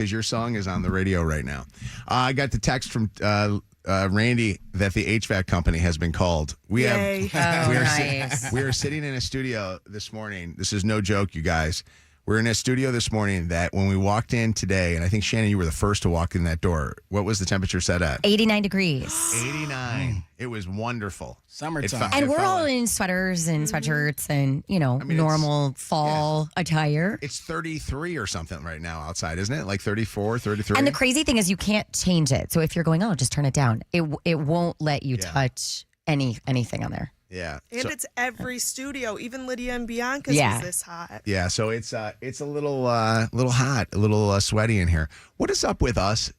because your song is on the radio right now. I got the text from Randy that the HVAC company has been called. We Yay. we are sitting in a studio this morning. This is no joke, you guys. We're in a studio this morning that when we walked in today, and I think, Shannon, you were the first to walk in that door. What was the temperature set at? 89 degrees. 89. It was wonderful. Summertime. And we're all in sweaters and sweatshirts and, normal fall attire. It's 33 or something right now outside, isn't it? Like 34, 33? And the crazy thing is you can't change it. So if you're going, just turn it down. It won't let you touch anything on there. Yeah. And it's every studio. Even Lydia and Bianca's is this hot. Yeah, so it's a little hot, a little sweaty in here. What is up with us?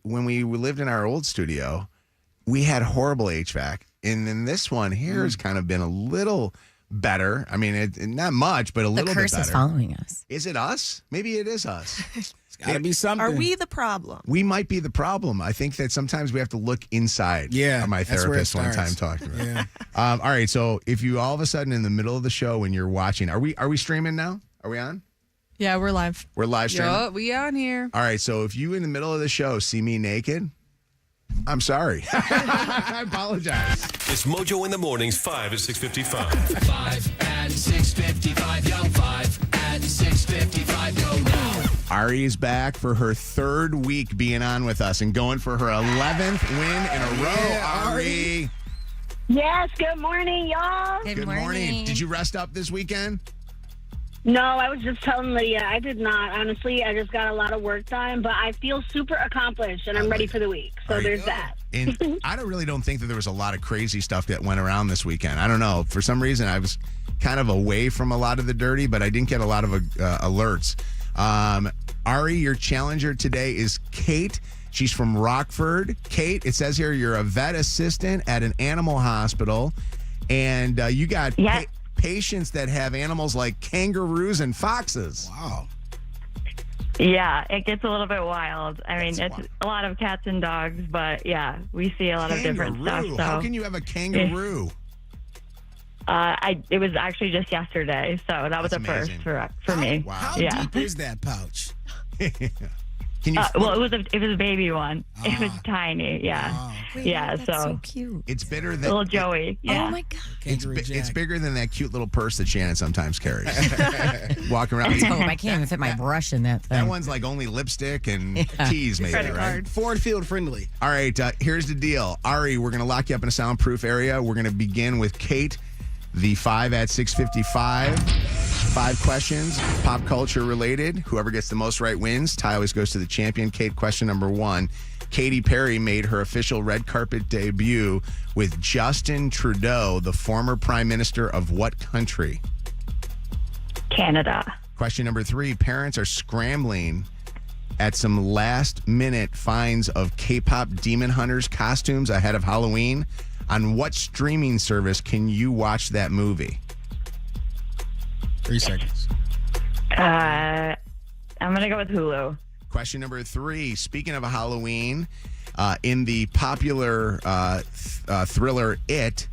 When we lived in our old studio, we had horrible HVAC. And then this one here has kind of been a little better. I mean, not much, but a little bit better. The curse is following us. Is it us? Maybe it is us. Got to be something. Are we the problem? We might be the problem. I think that sometimes we have to look inside. Yeah, my therapist one time talked about. Yeah. All right. So if you all of a sudden in the middle of the show when you're watching, are we streaming now? Are we on? Yeah, we're live. We're live streaming. Yeah, we on here. All right. So if you in the middle of the show see me naked, I'm sorry. I apologize. It's Mojo in the mornings, 5 at 6:55. 5 at 6:55, yo. 5 at 6:55, yo now. Ari is back for her third week being on with us and going for her 11th win in a row. Ari. Yes, good morning, y'all. Good morning. Did you rest up this weekend? No, I was just telling Lydia, I did not. Honestly, I just got a lot of work done, but I feel super accomplished, and I'm ready for the week. So there's that. And I really don't think that there was a lot of crazy stuff that went around this weekend. I don't know. For some reason, I was kind of away from a lot of the dirty, but I didn't get a lot of alerts. Ari, your challenger today is Kate. She's from Rockford. Kate, it says here you're a vet assistant at an animal hospital, and you got patients that have animals like kangaroos and foxes. Wow. Yeah, it gets a little bit wild. I mean, it's a lot of cats and dogs, but yeah, we see a lot of different stuff. So. How can you have a kangaroo? It was actually just yesterday, so that was a first for me. Wow. How deep is that pouch? Can you? Well, it was a baby one. It was tiny. Yeah. Wow. Wait, yeah. that's so cute. It's bigger than little Joey. Yeah. Oh my God. It's bigger than that cute little purse that Shannon sometimes carries. Walking around. I can't even fit my brush in that thing. That one's like only lipstick and keys, maybe. Credit right? card. Ford field friendly. All right. Here's the deal, Ari. We're gonna lock you up in a soundproof area. We're gonna begin with Kate. The 5 at 6:55. 5 questions, pop culture related. Whoever gets the most right wins. Tie always goes to the champion. Kate, question number 1. Katy Perry made her official red carpet debut with Justin Trudeau, the former prime minister of what country? Canada. Question number 3. Parents are scrambling at some last-minute finds of K-pop Demon Hunters costumes ahead of Halloween. On what streaming service can you watch that movie? 3 seconds. I'm going to go with Hulu. Question number 3. Speaking of Halloween, in the popular thriller It,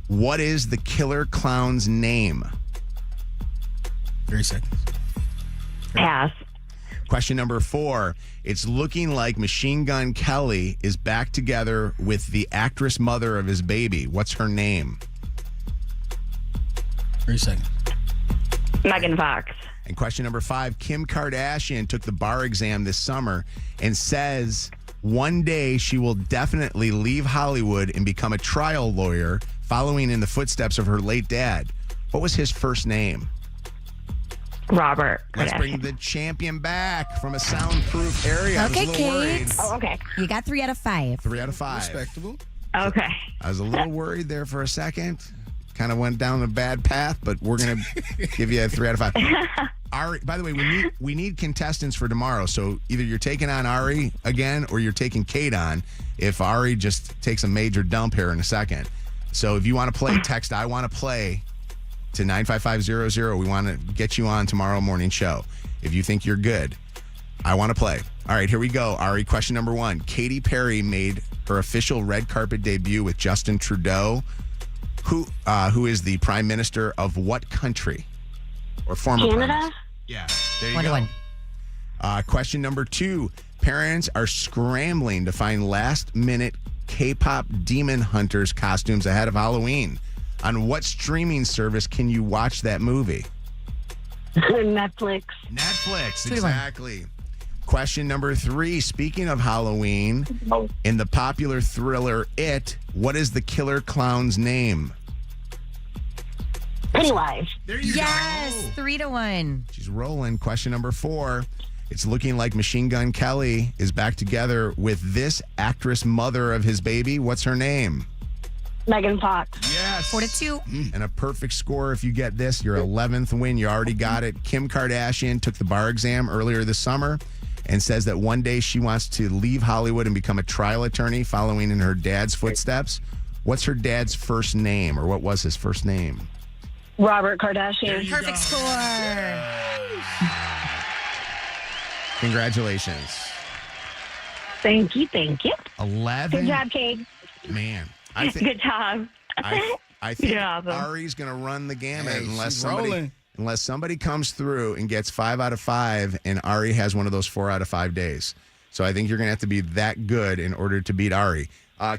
what is the killer clown's name? 3 seconds. Pass. Question number 4. It's looking like Machine Gun Kelly is back together with the actress mother of his baby. What's her name? 3 seconds. Megan Fox. And question number 5. Kim Kardashian took the bar exam this summer and says one day she will definitely leave Hollywood and become a trial lawyer, following in the footsteps of her late dad. What was his first name? Robert. Let's bring the champion back from a soundproof area. Okay, I was a little worried. Kate. Oh, okay. You got 3 out of 5. 3 out of 5. Respectable. Okay. I was a little worried there for a second. Kind of went down a bad path, but we're going to give you a 3 out of 5. Ari, by the way, we need contestants for tomorrow. So either you're taking on Ari again or you're taking Kate on if Ari just takes a major dump here in a second. So if you want to play, text I want to play to 95500. We want to get you on tomorrow morning show. If you think you're good, I want to play. All right, here we go. Ari, question number 1. Katy Perry made her official red carpet debut with Justin Trudeau, who is the prime minister of what country? Or former Canada? prime minister? Yeah, there you 1 go. to 1. Question number 2. Parents are scrambling to find last-minute K-pop demon hunters costumes ahead of Halloween. On what streaming service can you watch that movie? Netflix. Netflix, exactly. Question number 3. Speaking of Halloween, in the popular thriller It, what is the killer clown's name? Pennywise. There you Yes, go. 3-1. She's rolling. Question number 4. It's looking like Machine Gun Kelly is back together with this actress mother of his baby. What's her name? Megan Fox. Yes. 4-2. And a perfect score if you get this. Your 11th win. You already got it. Kim Kardashian took the bar exam earlier this summer and says that one day she wants to leave Hollywood and become a trial attorney following in her dad's footsteps. What's her dad's first name, or what was his first name? Robert Kardashian. Perfect score. Congratulations. Thank you. 11. Good job, Kate. Man, I think Good job. I think You're awesome. Ari's going to run the gamut Hey, unless she's somebody rolling. unless somebody comes through and gets 5 out of 5, and Ari has one of those 4 out of 5 days. So I think you're going to have to be that good in order to beat Ari.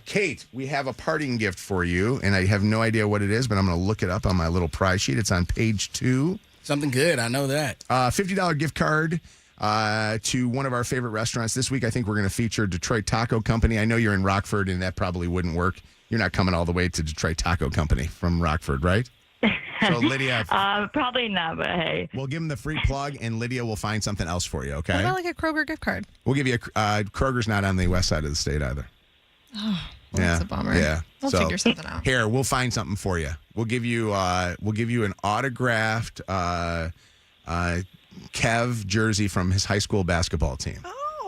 Kate, we have a parting gift for you, and I have no idea what it is, but I'm going to look it up on my little prize sheet. It's on page 2. Something good. I know that. $50 gift card to one of our favorite restaurants. This week, I think we're going to feature Detroit Taco Company. I know you're in Rockford, and that probably wouldn't work. You're not coming all the way to Detroit Taco Company from Rockford, right? So, Lydia, Probably not, but hey. we'll give them the free plug, and Lydia will find something else for you, okay? What about like a Kroger gift card? We'll give you Kroger's not on the west side of the state either. Well, that's a bummer. Yeah. We'll So, figure something out. Here, we'll find something for you. We'll give you an autographed Kev jersey from his high school basketball team.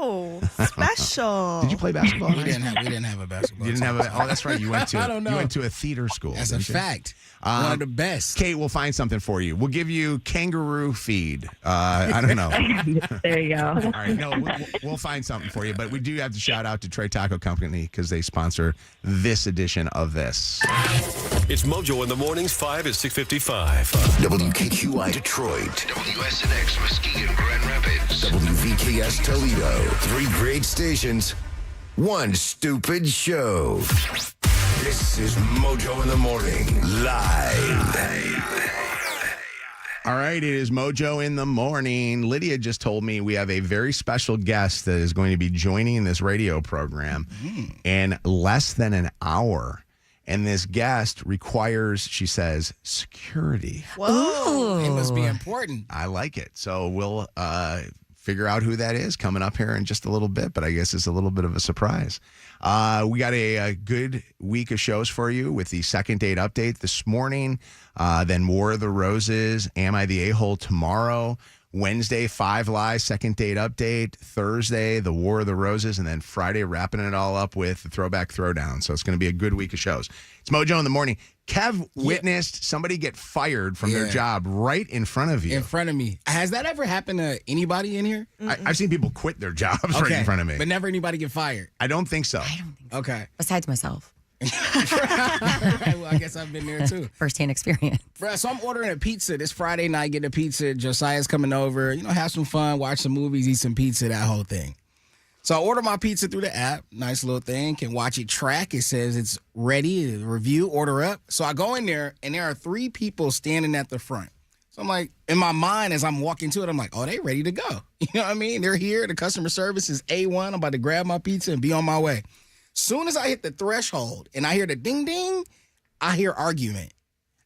Oh, special. Did you play basketball? We didn't have a basketball. You didn't team. have a. Oh, that's right. You went to. I don't know. You went to a theater school. That's a didn't you? fact. One of the best. Kate, we'll find something for you. We'll give you kangaroo feed. I don't know. There you go. All right, no, we'll find something for you. But we do have to shout out to Detroit Taco Company because they sponsor this edition of this. It's Mojo in the mornings, 5 at 6:55. WKQI Detroit, WSNX Muskegon Grand Rapids, WVKS Toledo. 3 great stations, 1 stupid show. This is Mojo in the Morning, live. All right, it is Mojo in the morning. Lydia just told me we have a very special guest that is going to be joining this radio program in less than an hour. And this guest requires, she says, security. Whoa. It must be important. I like it. So we'll figure out who that is coming up here in just a little bit, but I guess it's a little bit of a surprise. We got a good week of shows for you with the second date update this morning, then War of the Roses, Am I the A-Hole tomorrow, Wednesday, 5 Live, second date update, Thursday, the War of the Roses, and then Friday, wrapping it all up with the Throwback Throwdown. So it's going to be a good week of shows. It's Mojo in the morning. Kev witnessed somebody get fired from their job right in front of you. In front of me. Has that ever happened to anybody in here? I've seen people quit their jobs right in front of me. But never anybody get fired. I don't think so. Okay. Besides myself. Right, well, I guess I've been there too. First-hand experience. Bruh, so I'm ordering a pizza this Friday night, get a pizza. Josiah's coming over, have some fun, watch some movies, eat some pizza, that whole thing. So I order my pizza through the app. Nice little thing. Can watch it track. It says it's ready. Review, order up. So I go in there, and there are 3 people standing at the front. So I'm like, in my mind, as I'm walking to it, I'm like, oh, they ready to go. You know what I mean? They're here. The customer service is A1. I'm about to grab my pizza and be on my way. Soon as I hit the threshold and I hear the ding, ding, I hear argument.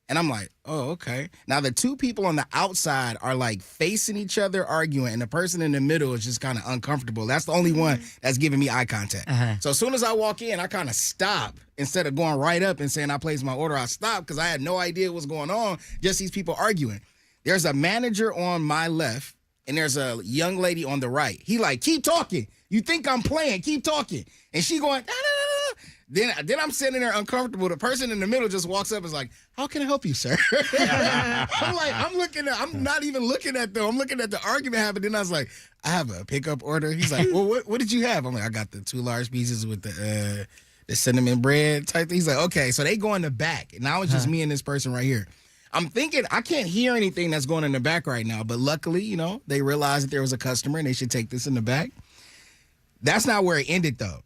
And I'm like, oh, okay. Now, the 2 people on the outside are like facing each other arguing, and the person in the middle is just kind of uncomfortable. That's the only one that's giving me eye contact. So as soon as I walk in, I kind of stop. Instead of going right up and saying I placed my order, I stopped because I had no idea what's going on, just these people arguing. There's a manager on my left, and there's a young lady on the right. He like, keep talking. You think I'm playing, keep talking. And she going, nah, nah, nah, nah. Then I'm sitting there uncomfortable. The person in the middle just walks up and is like, how can I help you, sir? I'm like, I'm not even looking at them. I'm looking at the argument happening. Then I was like, I have a pickup order. He's like, well, what did you have? I'm like, I got the 2 large pieces with the cinnamon bread type thing. He's like, okay. So they go in the back. And now it's just me and this person right here. I'm thinking I can't hear anything that's going in the back right now, but luckily, you know, they realized that there was a customer and they should take this in the back. That's not where it ended, though.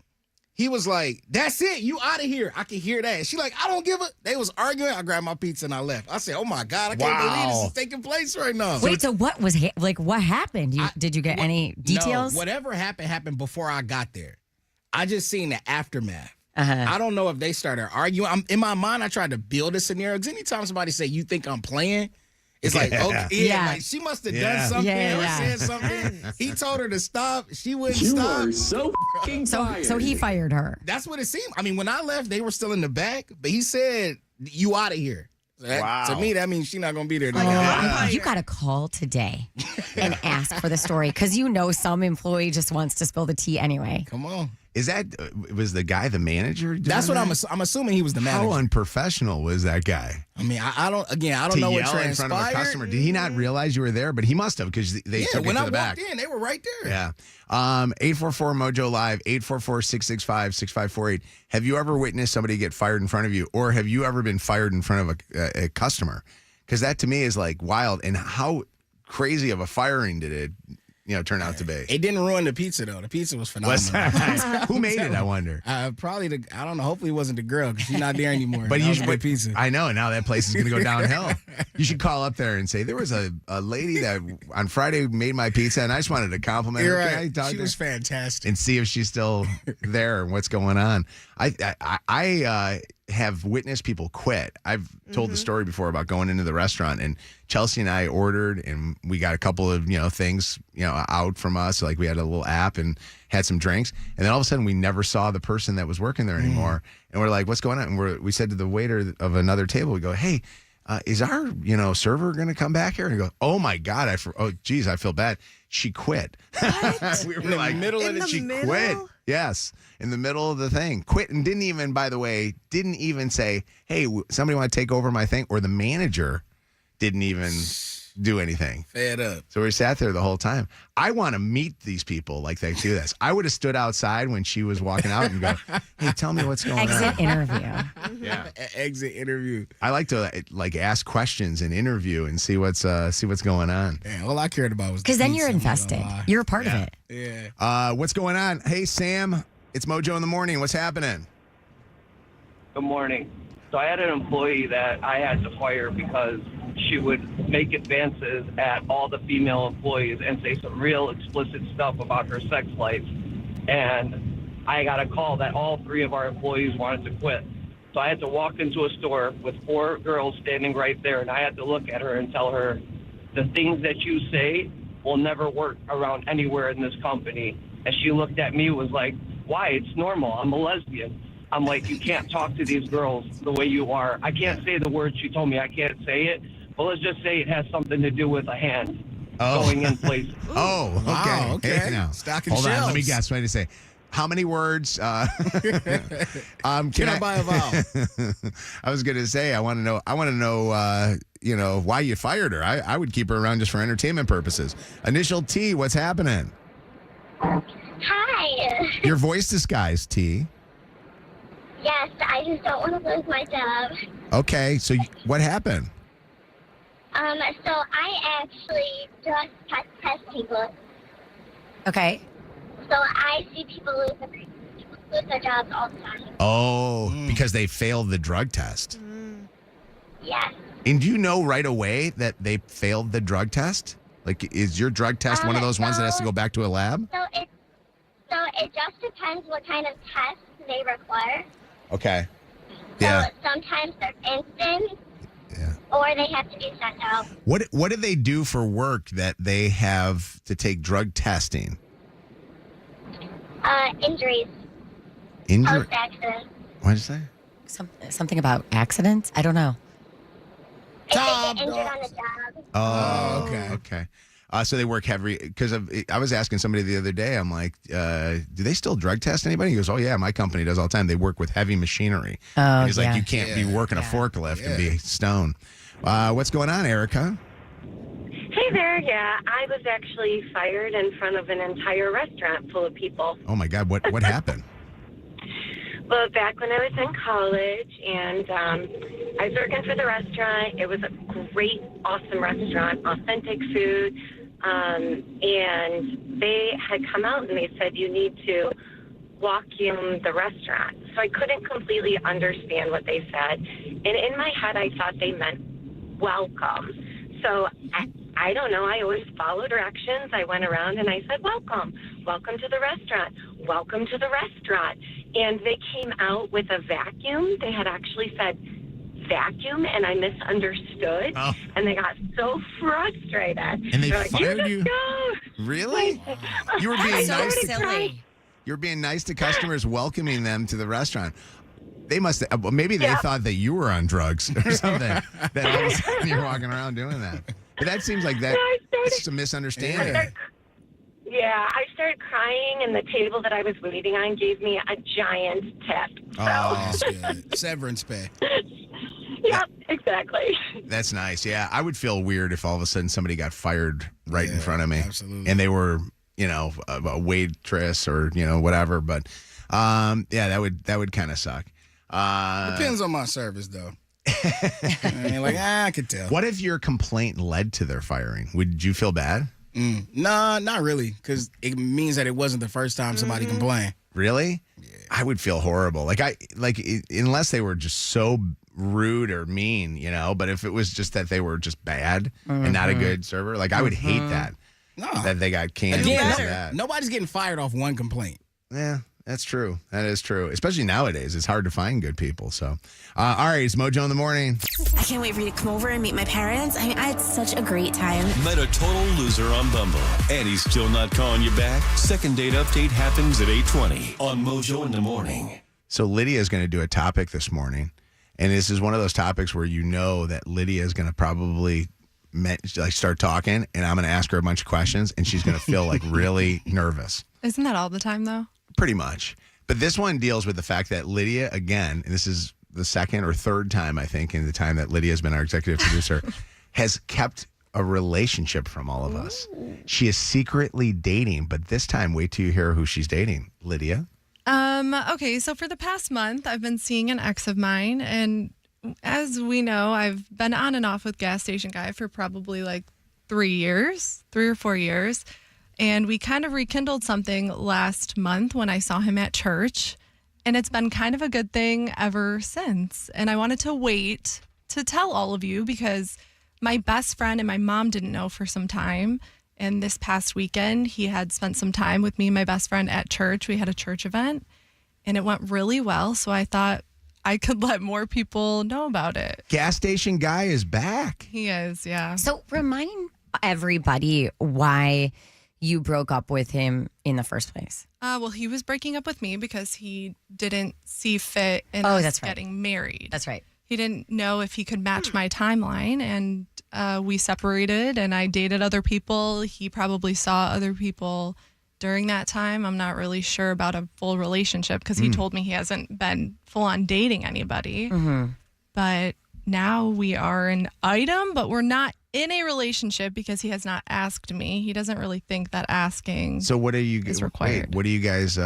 He was like, that's it. You out of here. I can hear that. She like, I don't give a. They was arguing. I grabbed my pizza and I left. I said, oh, my God. I can't believe this is taking place right now. Wait, so what was, what happened? Did you get any details? No, whatever happened before I got there. I just seen the aftermath. I don't know if they started arguing. In my mind, I tried to build a scenario. Because anytime somebody say, you think I'm playing? It's like, okay, like she must have done something or said something. He told her to stop. She wouldn't stop. You are so fucking fired. So he fired her. That's what it seemed. I mean, when I left, they were still in the back, but he said, you out of here. To me, that means she's not going to be there. You got to call today and ask for the story because you know some employee just wants to spill the tea anyway. Come on. Is that, was the guy the manager? That's what I'm assuming he was the manager. How unprofessional was that guy? I mean, I don't know what transpired. In front of a customer. Did he not realize you were there? But he must have because they took it to the back. When I walked in, they were right there. Yeah. 844-MOJO Live, 844-665-6548. Have you ever witnessed somebody get fired in front of you? Or have you ever been fired in front of a customer? Because that to me is like wild. And how crazy of a firing did it turn out to be? It didn't ruin the pizza, though. The pizza was phenomenal. Who made it, I wonder? Probably I don't know. Hopefully it wasn't the girl because she's not there anymore. But you should good pizza. I know. Now that place is going to go downhill. You should call up there and say, there was a lady that on Friday made my pizza, and I just wanted to compliment her. Right. She was fantastic. And see if she's still there and what's going on. I have witnessed people quit. I've told the story before about going into the restaurant, and Chelsea and I ordered, and we got a couple of things out from us. Like we had a little app and had some drinks, and then all of a sudden we never saw the person that was working there anymore. And we're like, "What's going on?" And we said to the waiter of another table, we go, "Hey, is our server going to come back here?" And he goes, "Oh my God, I feel bad. She quit." We were like, she quit. Yes, in the middle of the thing. Quit and didn't even say, hey, somebody want to take over my thing? Or the manager didn't even do anything. Fed up. So we sat there the whole time. I want to meet these people like they do this. I would have stood outside when she was walking out and go, hey, tell me what's going on. Exit interview. Yeah. Exit interview. I like to ask questions and interview and see what's going on. Yeah, all I cared about was because then you're invested. You're a part of it. Yeah. What's going on? Hey, Sam, it's Mojo in the morning. What's happening? Good morning. So I had an employee that I had to fire because she would make advances at all the female employees and say some real explicit stuff about her sex life. And I got a call that all 3 of our employees wanted to quit. So I had to walk into a store with 4 girls standing right there, and I had to look at her and tell her, the things that you say will never work around anywhere in this company. And she looked at me and was like, why? It's normal. I'm a lesbian. I'm like, you can't talk to these girls the way you are. I can't say the words she told me. I can't say it. But let's just say it has something to do with a hand going in places. Oh, okay. Wow, okay. Hey, now, Stocking hold shelves. on, let me guess. What did I say? How many words? Can I buy a vowel? I was going to say, I want to know, why you fired her. I would keep her around just for entertainment purposes. Initial T, what's happening? Hi. Your voice disguise, T. Yes, I just don't want to lose my job. Okay, so what happened? So I actually just test people. Okay. So I see people lose their jobs all the time. Oh, because they failed the drug test. Yes. And do you know right away that they failed the drug test? Like, is your drug test one of those ones that has to go back to a lab? So it just depends what kind of test they require. Okay. So Yeah. sometimes they're instant, or they have to be sent out. What do they do for work that they have to take drug testing? Injuries. Injury? Post-accident. What did you say? Something about accidents? I don't know. If they get injured on the job. Oh, okay. So they work heavy because I was asking somebody the other day. I'm like, do they still drug test anybody? He goes, oh yeah, my company does all the time. They work with heavy machinery. Oh, and he's like, you can't be working a forklift and be stoned. What's going on, Erica? Hey there. Yeah, I was actually fired in front of an entire restaurant full of people. Oh my God, what happened? Well, back when I was in college and I was working for the restaurant, it was a great, awesome restaurant, authentic food. And they had come out and they said, you need to vacuum the restaurant. So I couldn't completely understand what they said. And in my head, I thought they meant welcome. So I don't know. I always followed directions. I went around and I said, welcome. Welcome to the restaurant. Welcome to the restaurant. And they came out with a vacuum. They had actually said vacuum, and I misunderstood. Oh. And they got so frustrated. And they They're like, fired you? you? Just go. Really? You were being So nice to silly. You were being nice to customers, welcoming them to the restaurant. They must have, maybe they thought that you were on drugs or something. That all of a sudden you're walking around doing that. But that seems like it's just a misunderstanding. I started crying, and the table that I was waiting on gave me a giant tip. So. Oh, that's good. Severance pay. Yep, exactly. That's nice. Yeah, I would feel weird if all of a sudden somebody got fired right in front of me. Absolutely. And they were, a waitress or, whatever. But that would kind of suck. Depends on my service, though. I could tell. What if your complaint led to their firing? Would you feel bad? Nah, not really, because it means that it wasn't the first time somebody complained. Really? Yeah. I would feel horrible. Unless they were just so rude or mean, but if it was just that they were just bad and not a good server, I would hate that. No. That they got canned Again, because of that. Nobody's getting fired off one complaint. Yeah, that's true. That is true. Especially nowadays. It's hard to find good people. So, all right, it's Mojo in the morning. I can't wait for you to come over and meet my parents. I had such a great time. Met a total loser on Bumble, and he's still not calling you back? Second date update happens at 8:20 on Mojo in the morning. So Lydia is going to do a topic this morning, and this is one of those topics where that Lydia is going to probably start talking, and I'm going to ask her a bunch of questions, and she's going to feel really nervous. Isn't that all the time, though? Pretty much. But this one deals with the fact that Lydia, again, and this is the second or third time, I think, in the time that Lydia has been our executive producer, has kept a relationship from all of us. She is secretly dating, but this time, wait till you hear who she's dating. Lydia? Okay, so for the past month, I've been seeing an ex of mine, and as we know, I've been on and off with Gas Station Guy for probably 3 or 4 years. And we kind of rekindled something last month when I saw him at church. And it's been kind of a good thing ever since. And I wanted to wait to tell all of you because my best friend and my mom didn't know for some time. And this past weekend, he had spent some time with me and my best friend at church. We had a church event and it went really well. So I thought I could let more people know about it. Gas Station Guy is back. He is, yeah. So remind everybody why you broke up with him in the first place. Well, he was breaking up with me because he didn't see fit in us getting married. That's right. He didn't know if he could match my timeline, and we separated, and I dated other people. He probably saw other people during that time. I'm not really sure about a full relationship because he told me he hasn't been full on dating anybody. But now we are an item, but we're not in a relationship because he has not asked me. He doesn't really think that asking So what are you is required. Wait, what do you guys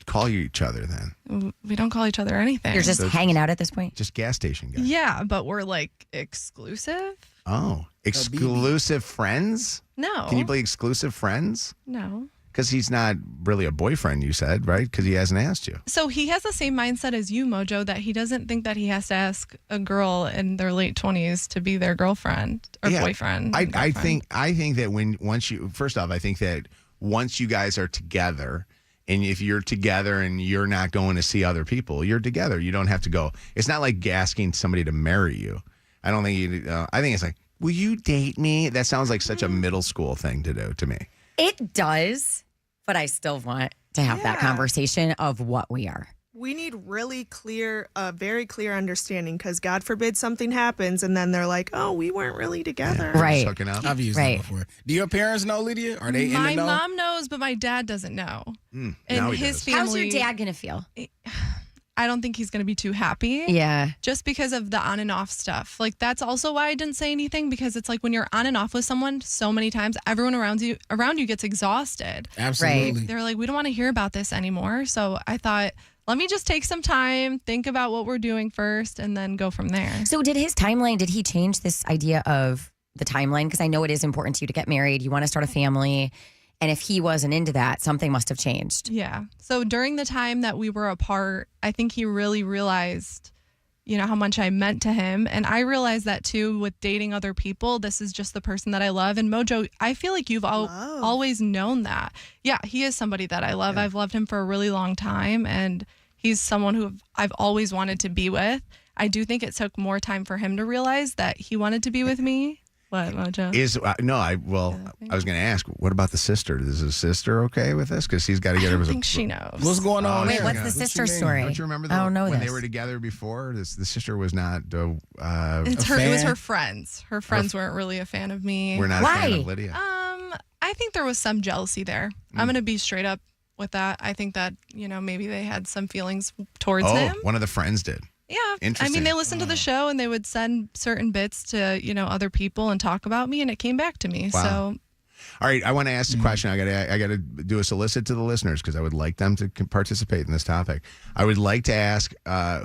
call each other then? We don't call each other anything. You're just hanging out at this point? Just Gas Station Guy. Yeah, but we're exclusive. Oh, exclusive friends? No. Can you be exclusive friends? No. Because he's not really a boyfriend, you said, right? Because he hasn't asked you. So he has the same mindset as you, Mojo, that he doesn't think that he has to ask a girl in their late 20s to be their girlfriend or boyfriend. I think that first off, I think that once you guys are together, and if you're together and you're not going to see other people, you're together. You don't have to go. It's not like asking somebody to marry you. I don't think you. I think it's like, will you date me? That sounds like such a middle school thing to do to me. It does, but I still want to have that conversation of what we are. We need very clear understanding because God forbid something happens and then they're like, oh, we weren't really together. Yeah, right. hooking up. I've used that before. Do your parents know, Lydia? Are they in the know? My mom knows, but my dad doesn't know. And now he his does. family. How's your dad going to feel? I don't think he's going to be too happy. Yeah. Just because of the on and off stuff. Like, that's also why I didn't say anything, because it's like when you're on and off with someone so many times, everyone around you gets exhausted. Absolutely. Right. They're like, we don't want to hear about this anymore. So I thought, let me just take some time, think about what we're doing first, and then go from there. So did he change this idea of the timeline? Because I know it is important to you to get married. You want to start a family. And if he wasn't into that, something must have changed. Yeah. So during the time that we were apart, I think he really realized, how much I meant to him. And I realized that too with dating other people. This is just the person that I love. And Mojo, I feel like you've always known that. Yeah, he is somebody that I love. Yeah. I've loved him for a really long time. And he's someone who I've always wanted to be with. I do think it took more time for him to realize that he wanted to be with me. What, Mojo? I was going to ask, what about the sister? Is his sister okay with this? Because he's got to get her. I don't think she knows. What's going on? Wait, what's the sister story? Don't you remember I don't know when this. they were together before? The sister was not It was her friends. Her friends weren't really a fan of me. We're not a fan of Lydia. I think there was some jealousy there. I'm going to be straight up with that. I think that, maybe they had some feelings towards him. One of the friends did. Yeah. I mean, they listened to the show and they would send certain bits to, other people and talk about me, and it came back to me. Wow. So. All right, I want to ask the question. I got to do a solicit to the listeners because I would like them to participate in this topic. I would like to ask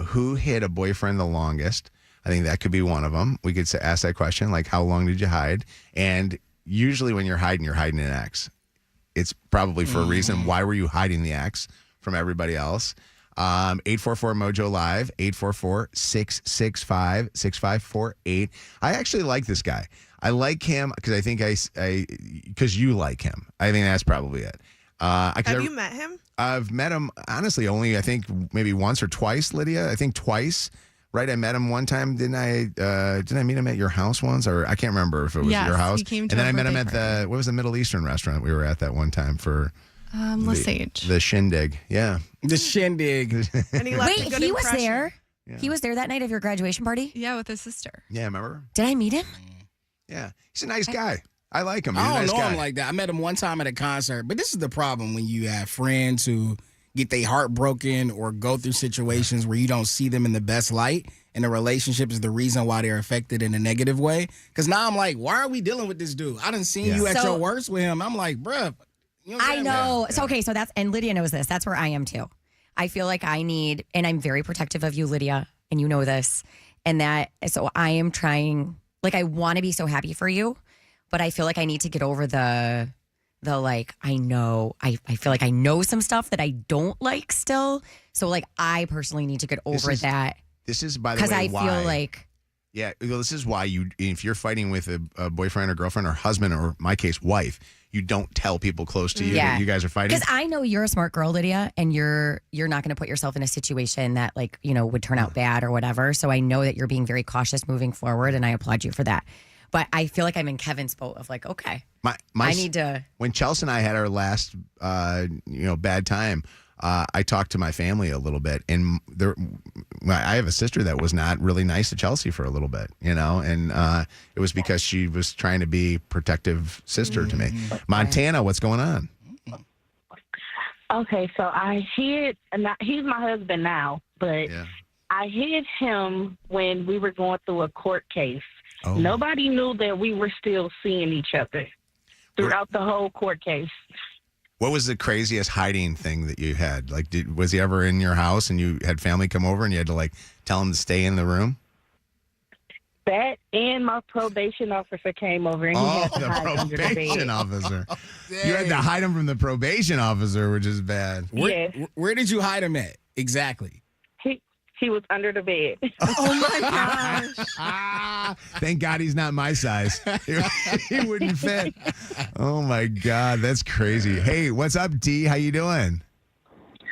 who hid a boyfriend the longest. I think that could be one of them. We could ask that question, like, how long did you hide? And usually when you're hiding an ex. It's probably for a reason. Why were you hiding the ex from everybody else? 844-MOJO Live, 844-665-6548. I actually like this guy. I like him because I think because you like him. I think that's probably it. Have you met him? I've met him, honestly, only I think maybe once or twice, Lydia. I think twice. Right, I met him one time. Didn't I meet him at your house once? Or I can't remember if it was your house. He came to and then our I met him at birthday what was the Middle Eastern restaurant we were at that one time for Lesage. The Shindig. Yeah. The Shindig. And he left a Wait, good he was impression. there? Yeah. He was there that night of your graduation party? Yeah, with his sister. Yeah, remember? Did I meet him? Yeah. He's a nice guy. I like him. He's I a don't nice know guy. him like that. I met him one time at a concert, but this is the problem when you have friends who get their heart broken or go through situations where you don't see them in the best light, and the relationship is the reason why they're affected in a negative way. Because now I'm like, why are we dealing with this dude? I done seen you at your worst with him. I'm like, bruh. You know what I'm I know. So, okay, so and Lydia knows this. That's where I am too. I feel like and I'm very protective of you, Lydia, and you know this. So I am trying, like, I want to be so happy for you, but I feel like I need to get over the like, I feel like I know some stuff that I don't like still. So, like, I personally need to get over that. This is, by the way, because I why. feel like. Yeah, well, this is why if you're fighting with a boyfriend or girlfriend or husband, or in my case, wife, you don't tell people close to you that you guys are fighting. Because I know you're a smart girl, Lydia, and you're not going to put yourself in a situation that, like, would turn out bad or whatever. So I know that you're being very cautious moving forward, and I applaud you for that. But I feel like I'm in Kevin's boat of, like, okay, I need to. When Chelsea and I had our last, bad time, I talked to my family a little bit, and I have a sister that was not really nice to Chelsea for a little bit, and it was because she was trying to be protective sister to me. Montana, what's going on? Okay, so I hid, he's my husband now, but I hid him when we were going through a court case. Oh. Nobody knew that we were still seeing each other throughout the whole court case. What was the craziest hiding thing that you had? Like, was he ever in your house and you had family come over and you had to, like, tell him to stay in the room? That and my probation officer came over and he had to hide under the bed. Probation officer. You had to hide him from the probation officer, which is bad. Where did you hide him at exactly? He was under the bed. Oh my gosh. Thank God he's not my size. He wouldn't fit. Oh my God, that's crazy. Hey, what's up, D? How you doing?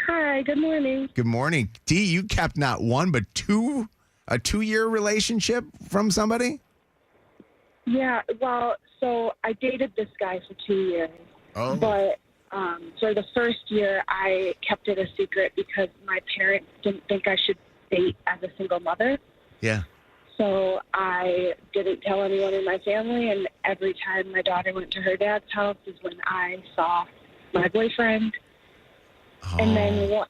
Hi, good morning. Good morning. D, you kept not one but a 2-year relationship from somebody? Yeah, well, so I dated this guy for 2 years. Oh. But for the first year, I kept it a secret because my parents didn't think I should date as a single mother. Yeah. So I didn't tell anyone in my family, and every time my daughter went to her dad's house is when I saw my boyfriend. Oh. And then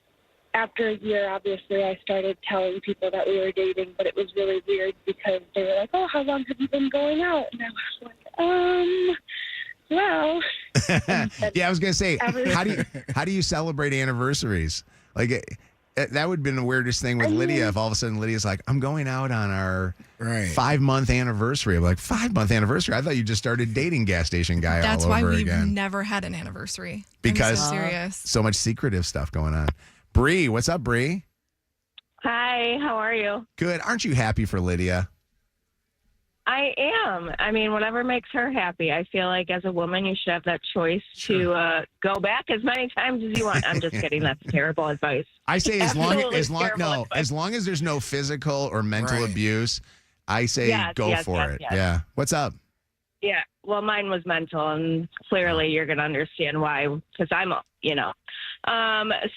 after a year, obviously, I started telling people that we were dating, but it was really weird because they were like, "Oh, how long have you been going out?" And I was like, well. Yeah, I was gonna say, how do you celebrate anniversaries? Like that would have been the weirdest thing with Lydia if all of a sudden Lydia's like, I'm going out on our 5-month anniversary. I'm like, 5-month anniversary? I thought you just started dating gas station guy That's all over why we've again. never had an anniversary. Because I'm so serious. So much secretive stuff going on. Bree, what's up, Bree? Hi, how are you? Good. Aren't you happy for Lydia? I am. I mean, whatever makes her happy. I feel like as a woman, you should have that choice to go back as many times as you want. I'm just kidding. That's terrible advice. I say as long Absolutely as long as there's no physical or mental abuse, I say go for it. Yes. Yeah. What's up? Yeah. Well, mine was mental, and clearly you're going to understand why, because I'm,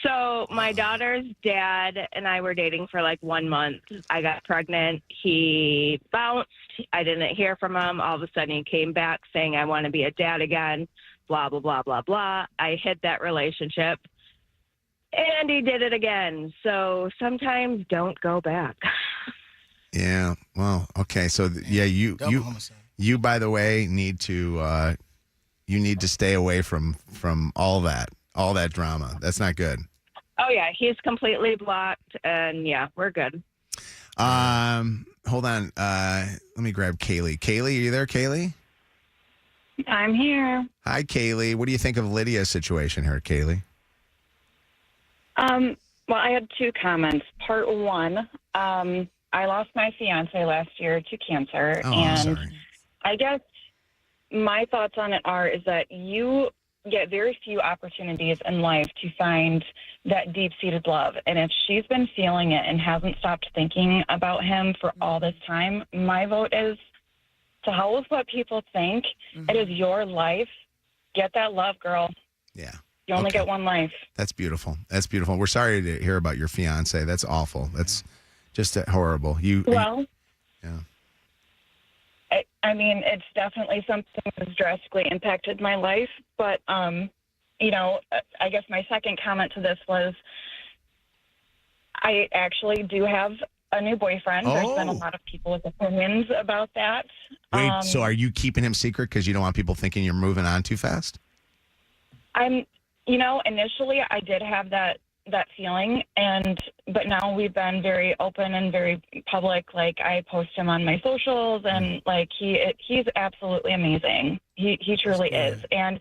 so my daughter's dad and I were dating for like 1 month. I got pregnant. He bounced. I didn't hear from him. All of a sudden he came back saying, I want to be a dad again, blah, blah, blah, blah, blah. I hit that relationship and he did it again. So sometimes don't go back. Yeah. Well, okay. So you by the way need to stay away from all that drama. That's not good. Oh yeah, he's completely blocked, and yeah, we're good. Hold on. Let me grab Kaylee. Kaylee, are you there, Kaylee? I'm here. Hi, Kaylee. What do you think of Lydia's situation here, Kaylee? Well, I had 2 comments. Part 1, I lost my fiance last year to cancer, and I guess my thoughts on it is that you get very few opportunities in life to find that deep-seated love. And if she's been feeling it and hasn't stopped thinking about him for all this time, my vote is to hell with what people think. Mm-hmm. It is your life. Get that love, girl. Yeah. You only get one life. That's beautiful. That's beautiful. We're sorry to hear about your fiance. That's awful. That's just horrible. Yeah. I mean, it's definitely something that's drastically impacted my life. But, you know, I guess my second comment to this was I actually do have a new boyfriend. There's been a lot of people with opinions about that. Wait, so are you keeping him secret because you don't want people thinking you're moving on too fast? You know, initially I did have that feeling, but now we've been very open and very public. Like, I post him on my socials, and like he's absolutely amazing. He truly is. And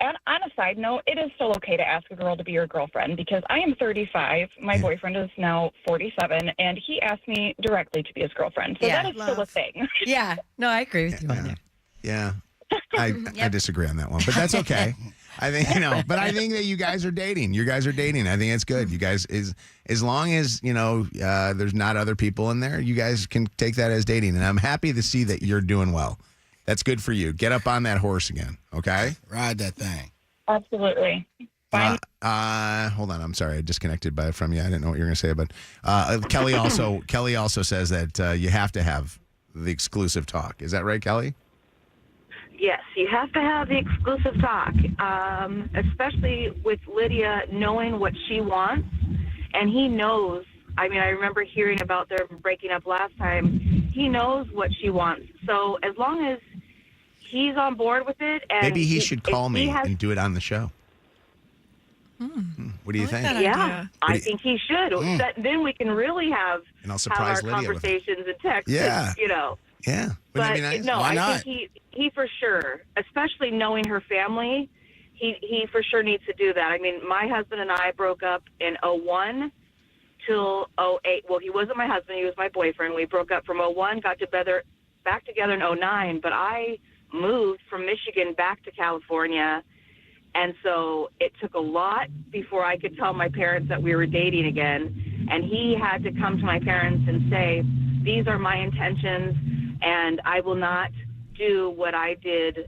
on a side note, it is still okay to ask a girl to be your girlfriend, because I am 35. My boyfriend is now 47, and he asked me directly to be his girlfriend. So that is still a thing. Yeah. No, I agree with you on that. Yeah. I disagree on that one, but that's okay. I think, but I think that you guys are dating. You guys are dating. I think it's good. You guys, as long as, there's not other people in there, you guys can take that as dating. And I'm happy to see that you're doing well. That's good for you. Get up on that horse again. Okay. Ride that thing. Absolutely. Hold on. I'm sorry. I disconnected from you. I didn't know what you were going to say, but Kelly also says that you have to have the exclusive talk. Is that right, Kelly? Yes, you have to have the exclusive talk, especially with Lydia knowing what she wants. And he knows. I mean, I remember hearing about their breaking up last time. He knows what she wants. So as long as he's on board with it. And maybe he should call me and do it on the show. What do you think? Yeah, I think he should. Then we can really have our Lydia conversations in text. Yeah. Yeah. Wouldn't that be nice? No, Why not? I think he for sure, especially knowing her family, he for sure needs to do that. I mean, my husband and I broke up in 2001 till 2008. Well, he wasn't my husband. He was my boyfriend. We broke up from 2001, got back together in 2009. But I moved from Michigan back to California. And so it took a lot before I could tell my parents that we were dating again. And he had to come to my parents and say, these are my intentions, and I will not do what I did,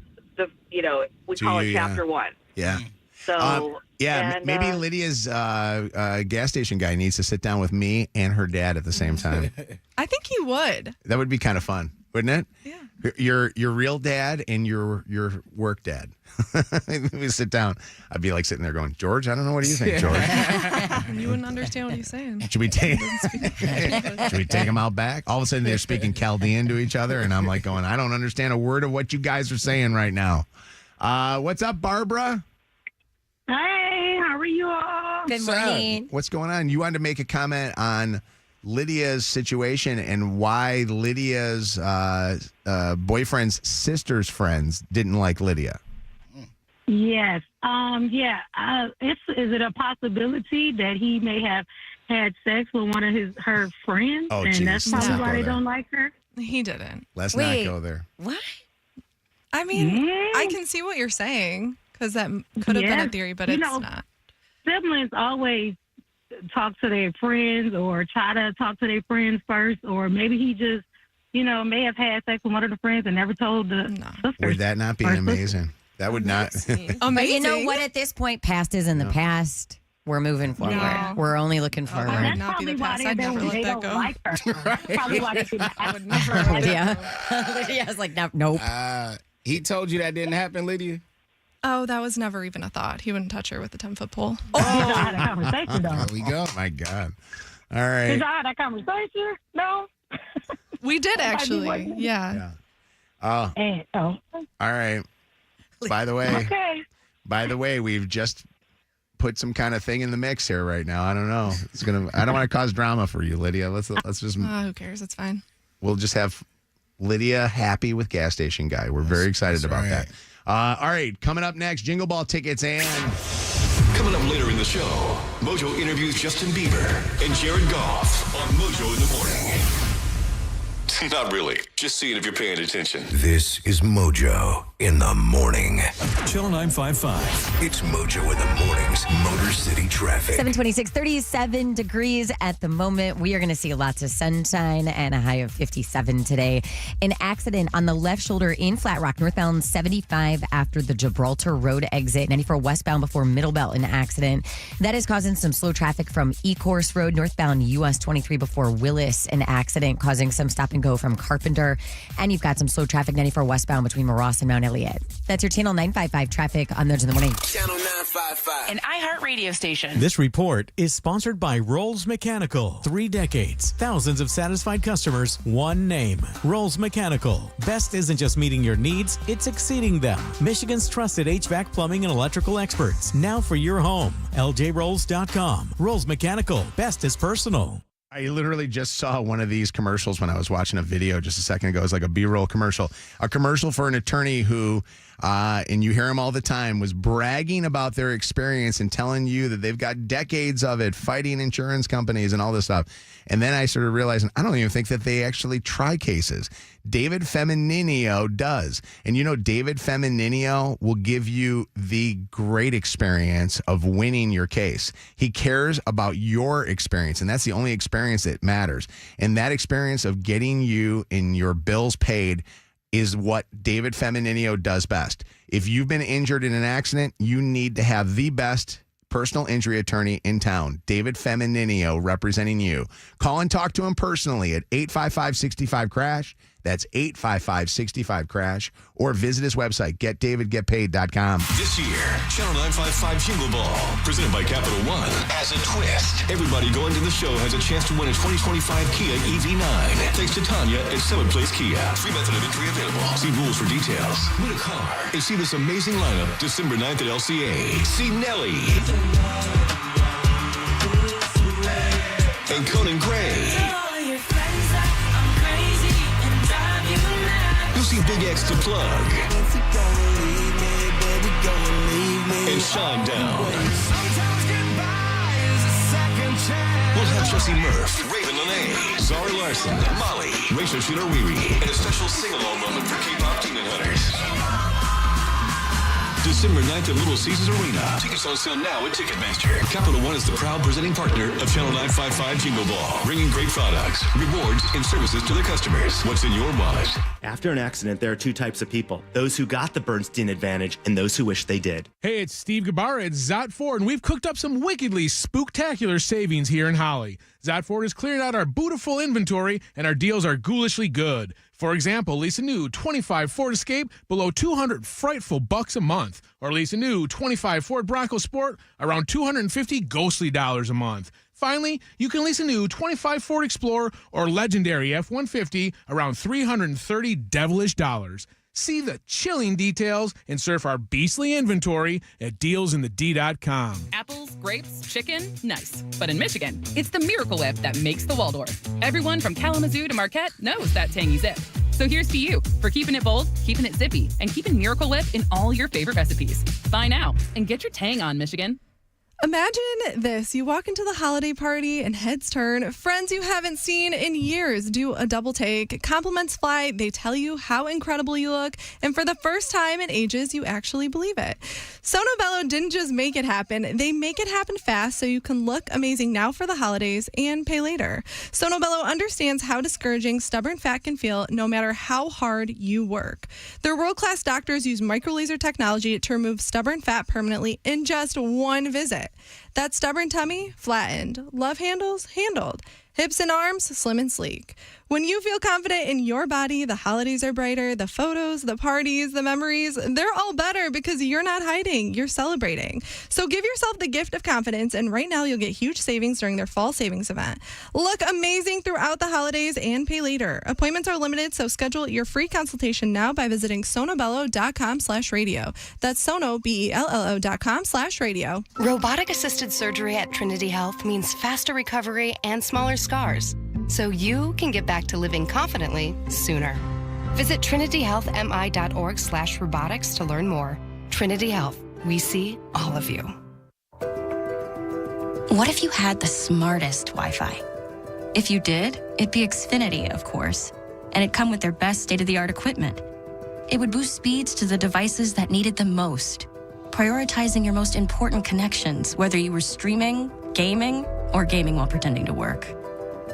we call it chapter 1. Yeah. So maybe Lydia's gas station guy needs to sit down with me and her dad at the same time. I think he would. That would be kind of fun, wouldn't it? Yeah. Your real dad and your work dad. We sit down. I'd be like sitting there going, George, I don't know. What do you think, George? You wouldn't understand what he's saying. Should we take him out back? All of a sudden they're speaking Chaldean to each other, and I'm like going, I don't understand a word of what you guys are saying right now. What's up, Barbara? Hey, how are you all? Good morning. What's going on? You wanted to make a comment on Lydia's situation and why Lydia's boyfriend's sister's friends didn't like Lydia. Yes. Is it a possibility that he may have had sex with one of her friends, and that's probably why they don't like her? He didn't. Let's not go there. What? I mean, I can see what you're saying because that could have been a theory, but it's not. Siblings always talk to their friends or try to talk to their friends first, or maybe he just, may have had sex with one of the friends and never told the sisters. Would that not be amazing? That would not. But you know what? At this point, past is in the past. We're moving forward. No. We're only looking forward. That would not be the past. I'd never let that go. Like her. Probably why they didn't. I would never let Lydia's like, nope. He told you that didn't happen, Lydia? Oh, that was never even a thought. He wouldn't touch her with a 10-foot pole. Oh, y'all had a conversation, though. There we go. My God. All right. Did y'all have that conversation? No? We did, actually. Yeah. All right. By the way, we've just put some kind of thing in the mix here right now. I don't know. I don't want to cause drama for you, Lydia. Let's just. Who cares? It's fine. We'll just have Lydia happy with gas station guy. We're very excited about that. All right, coming up next, Jingle Ball tickets and. Coming up later in the show, Mojo interviews Justin Bieber and Jared Goff on Mojo in the Morning. Not really. Just seeing if you're paying attention. This is Mojo in the Morning. Channel 955. It's Mojo in the Morning's Motor City Traffic. 726, 37 degrees at the moment. We are going to see lots of sunshine and a high of 57 today. An accident on the left shoulder in Flat Rock, northbound 75 after the Gibraltar Road exit. 94 westbound before Middle Belt, an accident. That is causing some slow traffic from E-Course Road, northbound US 23 before Willis, an accident causing some stop and go from Carpenter. And you've got some slow traffic 94 westbound between Ross and Mount Elliott. That's your Channel 955 traffic on Mojo in the Morning. Channel 955. An iHeart radio station. This report is sponsored by Rolls Mechanical. 3 decades, thousands of satisfied customers, one name. Rolls Mechanical. Best isn't just meeting your needs, it's exceeding them. Michigan's trusted HVAC, plumbing, and electrical experts. Now for your home. LJRolls.com. Rolls Mechanical. Best is personal. I literally just saw one of these commercials when I was watching a video just a second ago. It was like a B-roll commercial. A commercial for an attorney who, and you hear him all the time, was bragging about their experience and telling you that they've got decades of it fighting insurance companies and all this stuff. And then I started realizing, I don't even think that they actually try cases. David Femininio does. And David Femininio will give you the great experience of winning your case. He cares about your experience, and that's the only experience that matters. And that experience of getting you and your bills paid is what David Femininio does best. If you've been injured in an accident, you need to have the best personal injury attorney in town, David Femininio, representing you. Call and talk to him personally at 855-65-CRASH. That's 855-65-CRASH. Or visit his website, getdavidgetpaid.com. This year, Channel 955 Jingle Ball, presented by Capital One, has a twist. Everybody going to the show has a chance to win a 2025 Kia EV9. Thanks to Tanya at Summit Place Kia. Free method of entry available. See rules for details. Win a car and see this amazing lineup December 9th at LCA. See Nelly and Conan Gray. You'll see Big X to Plug and Shine Down. We'll have Jesse Murph, Raven Lene, Zara Larson, Molly, Rachel Shooter-Riri, and a special sing-along moment for K-pop demon hunters. December 9th at Little Caesars Arena. Tickets on sale now at Ticketmaster. Capital One is the proud presenting partner of Channel 955 Jingle Ball, bringing great products, rewards, and services to their customers. What's in your wallet? After an accident, there are two types of people. Those who got the Bernstein advantage and those who wish they did. Hey, it's Steve Gabarra at Zott Ford, and we've cooked up some wickedly spooktacular savings here in Holly. Zott Ford is clearing out our beautiful inventory, and our deals are ghoulishly good. For example, lease a new 25 Ford Escape below $200 frightful bucks a month, or lease a new 25 Ford Bronco Sport around $250 ghostly dollars a month. Finally, you can lease a new 25 Ford Explorer or legendary F-150 around $330 devilish dollars. See the chilling details and surf our beastly inventory at dealsinthed.com. Apples, grapes, chicken, nice. But in Michigan, it's the Miracle Whip that makes the Waldorf. Everyone from Kalamazoo to Marquette knows that tangy zip. So here's to you for keeping it bold, keeping it zippy, and keeping Miracle Whip in all your favorite recipes. Buy now and get your tang on, Michigan. Imagine this. You walk into the holiday party and heads turn. Friends you haven't seen in years do a double take. Compliments fly. They tell you how incredible you look. And for the first time in ages, you actually believe it. Sono Bello didn't just make it happen. They make it happen fast so you can look amazing now for the holidays and pay later. Sono Bello understands how discouraging stubborn fat can feel no matter how hard you work. Their world-class doctors use microlaser technology to remove stubborn fat permanently in just one visit. That stubborn tummy, flattened. Love handles, handled. Hips and arms, slim and sleek. When you feel confident in your body, the holidays are brighter. The photos, the parties, the memories, they're all better because you're not hiding. You're celebrating. So give yourself the gift of confidence, and right now you'll get huge savings during their fall savings event. Look amazing throughout the holidays and pay later. Appointments are limited, so schedule your free consultation now by visiting sonobello.com/radio. That's sono, BELLO.com/radio. Robotic-assisted surgery at Trinity Health means faster recovery and smaller scars, so you can get back to living confidently sooner. Visit trinityhealthmi.org/robotics to learn more. Trinity Health, we see all of you. What if you had the smartest Wi-Fi? If you did, it'd be Xfinity, of course, and it'd come with their best state-of-the-art equipment. It would boost speeds to the devices that needed them most, prioritizing your most important connections, whether you were streaming, gaming, or gaming while pretending to work.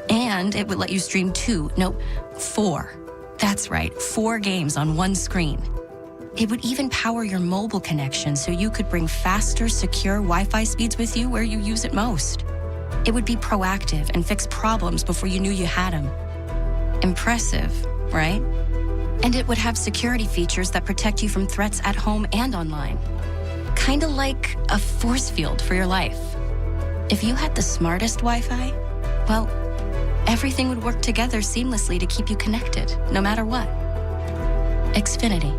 And it would let you stream 4. That's right, 4 games on one screen. It would even power your mobile connection so you could bring faster, secure Wi-Fi speeds with you where you use it most. It would be proactive and fix problems before you knew you had them. Impressive, right? And it would have security features that protect you from threats at home and online. Kind of like a force field for your life. If you had the smartest Wi-Fi, well, everything would work together seamlessly to keep you connected, no matter what. Xfinity.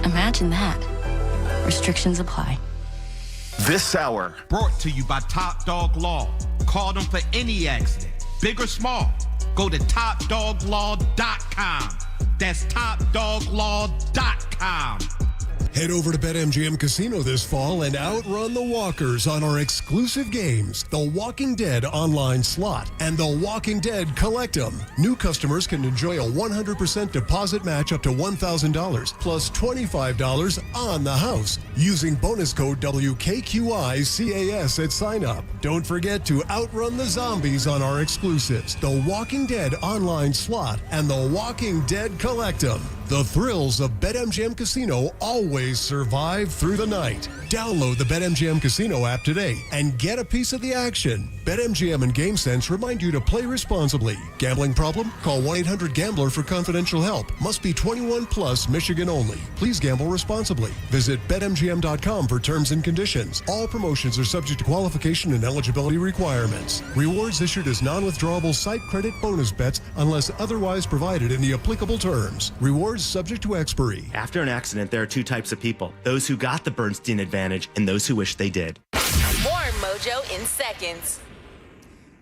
Imagine that. Restrictions apply. This hour brought to you by Top Dog Law. Call them for any accident, big or small. Go to topdoglaw.com. That's topdoglaw.com. Head over to BetMGM Casino this fall and outrun the walkers on our exclusive games, The Walking Dead Online Slot and The Walking Dead Collectum. New customers can enjoy a 100% deposit match up to $1,000 plus $25 on the house using bonus code WKQICAS at sign up. Don't forget to outrun the zombies on our exclusives, The Walking Dead Online Slot and The Walking Dead Collectum. The thrills of BetMGM Casino always survive through the night. Download the BetMGM Casino app today and get a piece of the action. BetMGM and GameSense remind you to play responsibly. Gambling problem? Call 1-800-GAMBLER for confidential help. Must be 21 plus, Michigan only. Please gamble responsibly. Visit BetMGM.com for terms and conditions. All promotions are subject to qualification and eligibility requirements. Rewards issued as non-withdrawable site credit bonus bets unless otherwise provided in the applicable terms. Rewards subject to expiry. After an accident, there are two types of people. Those who got the Bernstein advantage and those who wish they did. More Mojo in seconds.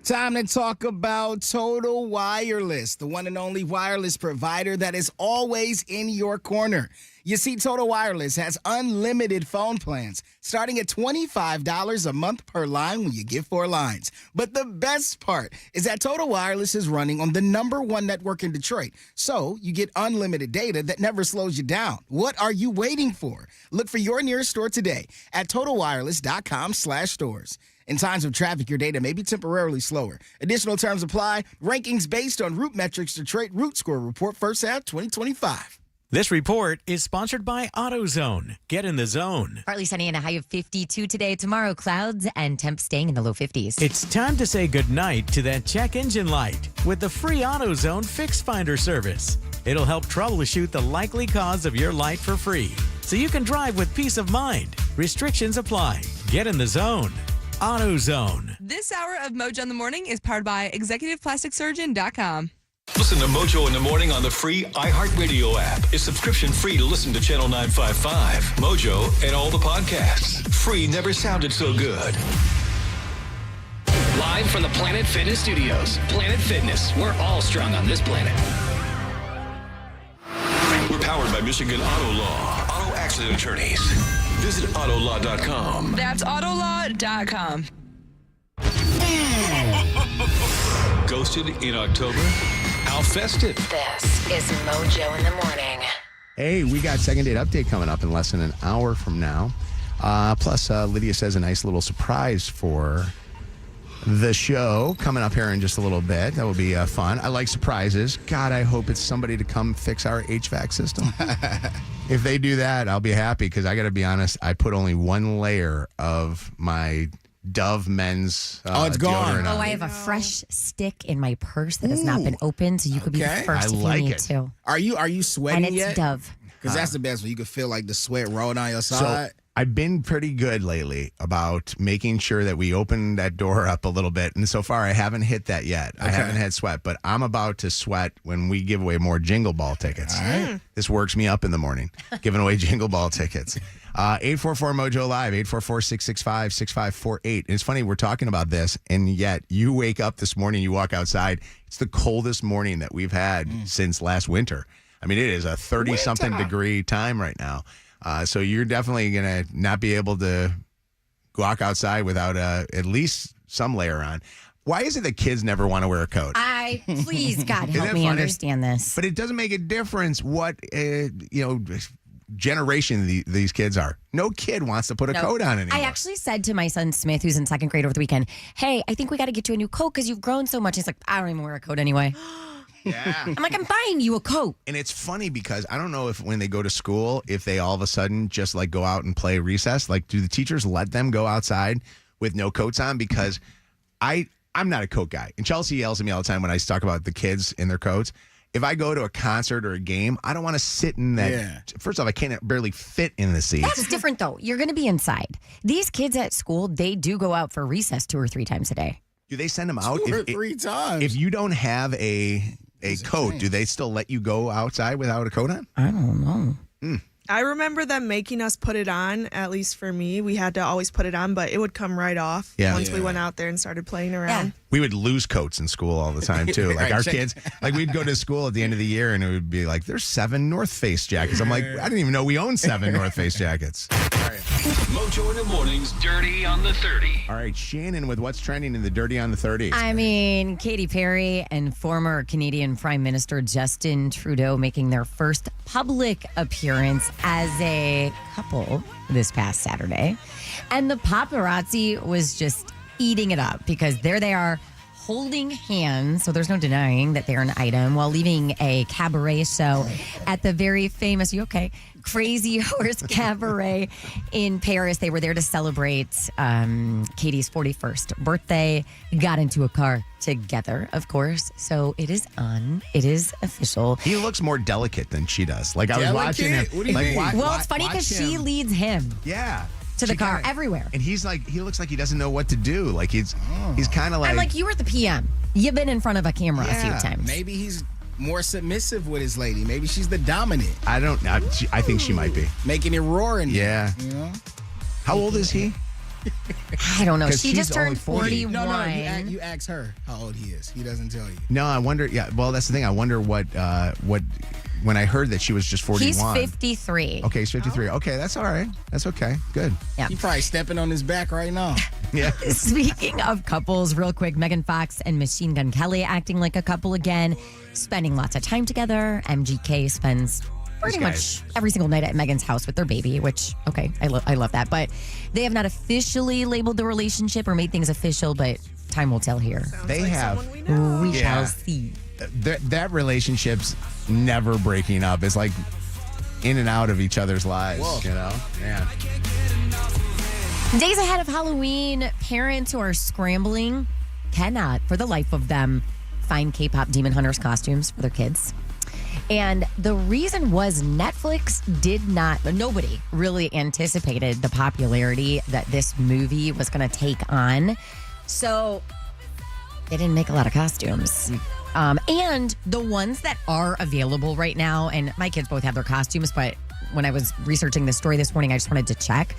Time to talk about Total Wireless, the one and only wireless provider that is always in your corner. You see, Total Wireless has unlimited phone plans starting at $25 a month per line when you get 4 lines. But the best part is that Total Wireless is running on the #1 network in Detroit. So you get unlimited data that never slows you down. What are you waiting for? Look for your nearest store today at totalwireless.com/stores. In times of traffic, your data may be temporarily slower. Additional terms apply. Rankings based on Root Metrics Detroit Root Score Report first half 2025. This report is sponsored by AutoZone. Get in the zone. Partly sunny and a high of 52 today. Tomorrow, clouds and temps staying in the low 50s. It's time to say goodnight to that check engine light with the free AutoZone Fix Finder service. It'll help troubleshoot the likely cause of your light for free, so you can drive with peace of mind. Restrictions apply. Get in the zone. AutoZone. This hour of Mojo in the Morning is powered by ExecutivePlasticSurgeon.com. Listen to Mojo in the Morning on the free iHeartRadio app. It's subscription free to listen to Channel 955, Mojo, and all the podcasts. Free never sounded so good. Live from the Planet Fitness Studios. Planet Fitness, we're all strong on this planet. We're powered by Michigan Auto Law. Auto accident attorneys. Visit autolaw.com. That's autolaw.com. Ghosted in October? How festive. This is Mojo in the Morning. Hey, we got second date update coming up in less than an hour from now. Plus, Lydia says a nice little surprise for the show coming up here in just a little bit. That will be fun. I like surprises. God, I hope it's somebody to come fix our HVAC system. If they do that, I'll be happy because I got to be honest, I put only one layer of my Dove men's it's gone. I have a fresh stick in my purse that has not been opened, so you could be the first if you need to. Are you sweating and it's yet? Dove. Because that's the best when you can feel like the sweat roll down your side. So I've been pretty good lately about making sure that we open that door up a little bit. And so far, I haven't hit that yet. I haven't had sweat, but I'm about to sweat when we give away more Jingle Ball tickets. All right. This works me up in the morning, giving away Jingle Ball tickets. 844-MOJO Live, 844-665-6548. And it's funny, we're talking about this, and yet you wake up this morning, you walk outside. It's the coldest morning that we've had since last winter. I mean, it is a 30-something degree time right now. So you're definitely going to not be able to walk outside without at least some layer on. Why is it that kids never want to wear a coat? Please, God, help me understand this. But it doesn't make a difference what, generation these kids are. No kid wants to put a coat on anymore. I actually said to my son Smith, who's in second grade over the weekend, hey, I think we got to get you a new coat because you've grown so much. He's like, I don't even wear a coat anyway. Yeah. I'm like, I'm buying you a coat. And it's funny because I don't know if when they go to school, if they all of a sudden just like go out and play recess, like do the teachers let them go outside with no coats on? Because I'm not a coat guy. And Chelsea yells at me all the time when I talk about the kids in their coats. If I go to a concert or a game, I don't want to sit in that. Yeah. First off, I can't barely fit in the seats. That's different, though. You're going to be inside. These kids at school, they do go out for recess 2 or 3 times a day. Do they send them out? 2 or 3 times. If you don't have a coat, do they still let you go outside without a coat on? I don't know. I remember them making us put it on, at least for me. We had to always put it on, but it would come right off once we went out there and started playing around. Yeah. We would lose coats in school all the time, too. Like our kids, like we'd go to school at the end of the year and it would be like, there's 7 North Face jackets. I'm like, I didn't even know we owned 7 North Face jackets. Mojo in the Morning's Dirty on the 30. All right, Shannon with what's trending in the Dirty on the 30. I mean, Katy Perry and former Canadian Prime Minister Justin Trudeau making their first public appearance as a couple this past Saturday. And the paparazzi was just eating it up because there they are holding hands. So there's no denying that they're an item while leaving a cabaret show at the very famous, Crazy Horse Cabaret in Paris. They were there to celebrate Katie's 41st birthday. Got into a car together, of course. So it is on. It is official. He looks more delicate than she does. Like I was watching him. What do you mean? Well, it's funny because she leads him. Yeah. To the car everywhere. And he's like, he looks like he doesn't know what to do. Like he's kind of like. I'm like, you were the PM. You've been in front of a camera a few times. Maybe he's more submissive with his lady. Maybe she's the dominant. I don't know. I think she might be. Making it roaring. Yeah. You know? How old is he? I don't know. 'Cause She she's just turned only 40. 41. No, you ask her how old he is. He doesn't tell you. No, I wonder. Yeah, well, that's the thing. I wonder what when I heard that she was just 41. He's 53. Okay, he's 53. Okay, that's all right. That's okay. Good. Yeah. He's probably stepping on his back right now. Yeah. Speaking of couples, real quick, Megan Fox and Machine Gun Kelly acting like a couple again, spending lots of time together. MGK spends pretty much every single night at Megan's house with their baby, which, okay, I love that. But they have not officially labeled the relationship or made things official, but time will tell here. They have. We shall see. That relationship's never breaking up. It's like in and out of each other's lives, you know? Yeah. Days ahead of Halloween, parents who are scrambling cannot, for the life of them, find K-pop Demon Hunters costumes for their kids. And the reason was nobody really anticipated the popularity that this movie was going to take on. So they didn't make a lot of costumes. And the ones that are available right now, and my kids both have their costumes, but when I was researching this story this morning, I just wanted to check.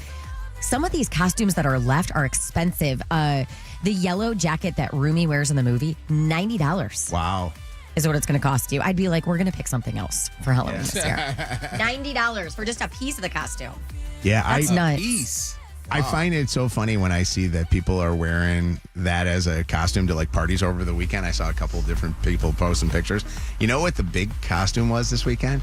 Some of these costumes that are left are expensive. The yellow jacket that Rumi wears in the movie, $90. Wow. Is what it's going to cost you. I'd be like, we're going to pick something else for Halloween this year. $90 for just a piece of the costume. Yeah, That's nuts. I find it so funny when I see that people are wearing that as a costume to like parties over the weekend. I saw a couple of different people post some pictures. You know what the big costume was this weekend?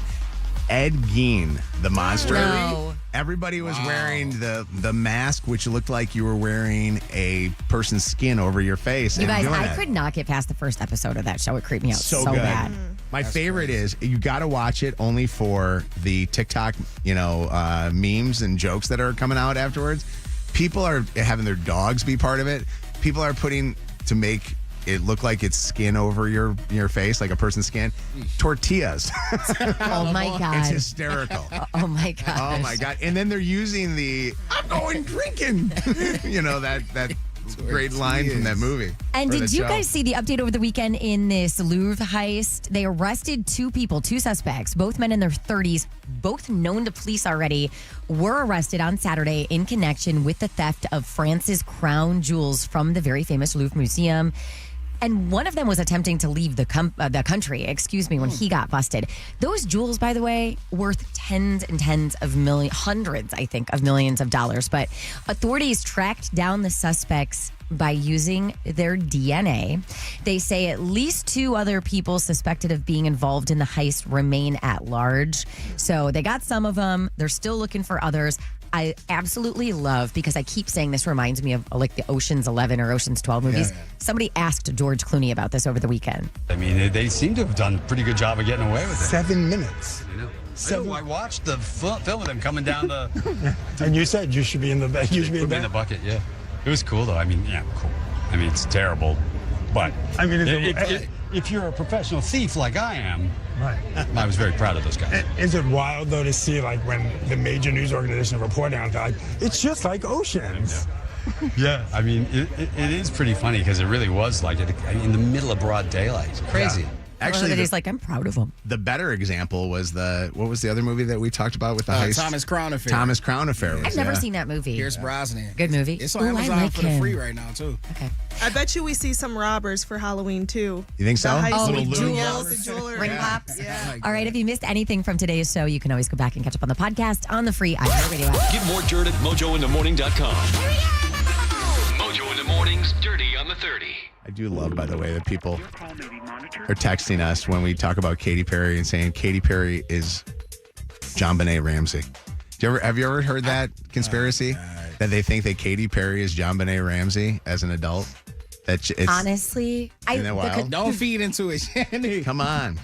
Ed Gein, the monster. No. Everybody was wearing the mask, which looked like you were wearing a person's skin over your face. You guys, I that. could not get past the first episode of that show. It creeped me out so good. bad. My favorite is you got to watch it only for the TikTok, memes and jokes that are coming out afterwards. People are having their dogs be part of it. People are putting to make it look like it's skin over your face, like a person's skin. Tortillas. Oh my God. It's hysterical. Oh my God. Oh my God. And then they're using I'm going drinking. that great line from that movie. And or did the you show. guys see the update over the weekend in this Louvre heist? They arrested two suspects, both men in their 30s, both known to police already, were arrested on Saturday in connection with the theft of France's crown jewels from the very famous Louvre Museum. And one of them was attempting to leave the country, when he got busted. Those jewels, by the way, worth tens and tens of millions, hundreds, I think, of millions of dollars. But authorities tracked down the suspects by using their DNA. They say at least two other people suspected of being involved in the heist remain at large. So they got some of them. They're still looking for others. I absolutely love, because I keep saying this reminds me of like the Ocean's 11 or Ocean's 12 movies. Yeah. Somebody asked George Clooney about this over the weekend. I mean, they seem to have done a pretty good job of getting away with it. 7 minutes. I watched the film of them coming down the. And you said you should be in the bucket. You should be in the bucket. Yeah, it was cool though. I mean, yeah, cool. I mean, it's terrible, but I mean, if you're a professional thief like I am, right. I was very proud of those guys. Is it wild though to see like when the major news organizations are reporting on that? It's just like Oceans. Yeah, I mean, it is pretty funny because it really was like in the middle of broad daylight. It's crazy. Yeah. Actually, he's like, I'm proud of him. The better example was what was the other movie that we talked about with the heist? Thomas Crown Affair. Thomas Crown Affair. I've never seen that movie. Pierce Brosnan. Good movie. It's on Ooh, Amazon I like for the him. free right now too. Okay. I bet you we see some robbers for Halloween too. You think so? The heist Little with loot. jewels, the jewelry. Ring pops. Yeah. All right, if you missed anything from today's show, you can always go back and catch up on the podcast on the free iHeartRadio app. Get more dirt at mojointhemorning.com. Mojo in the Morning's Dirty on the 30. I do love, by the way, that people are texting us when we talk about Katy Perry and saying Katy Perry is JonBenet Ramsey. Have you ever heard that conspiracy that they think that Katy Perry is JonBenet Ramsey as an adult? Honestly, Isn't that wild? Don't feed into it, Shannon. Come on.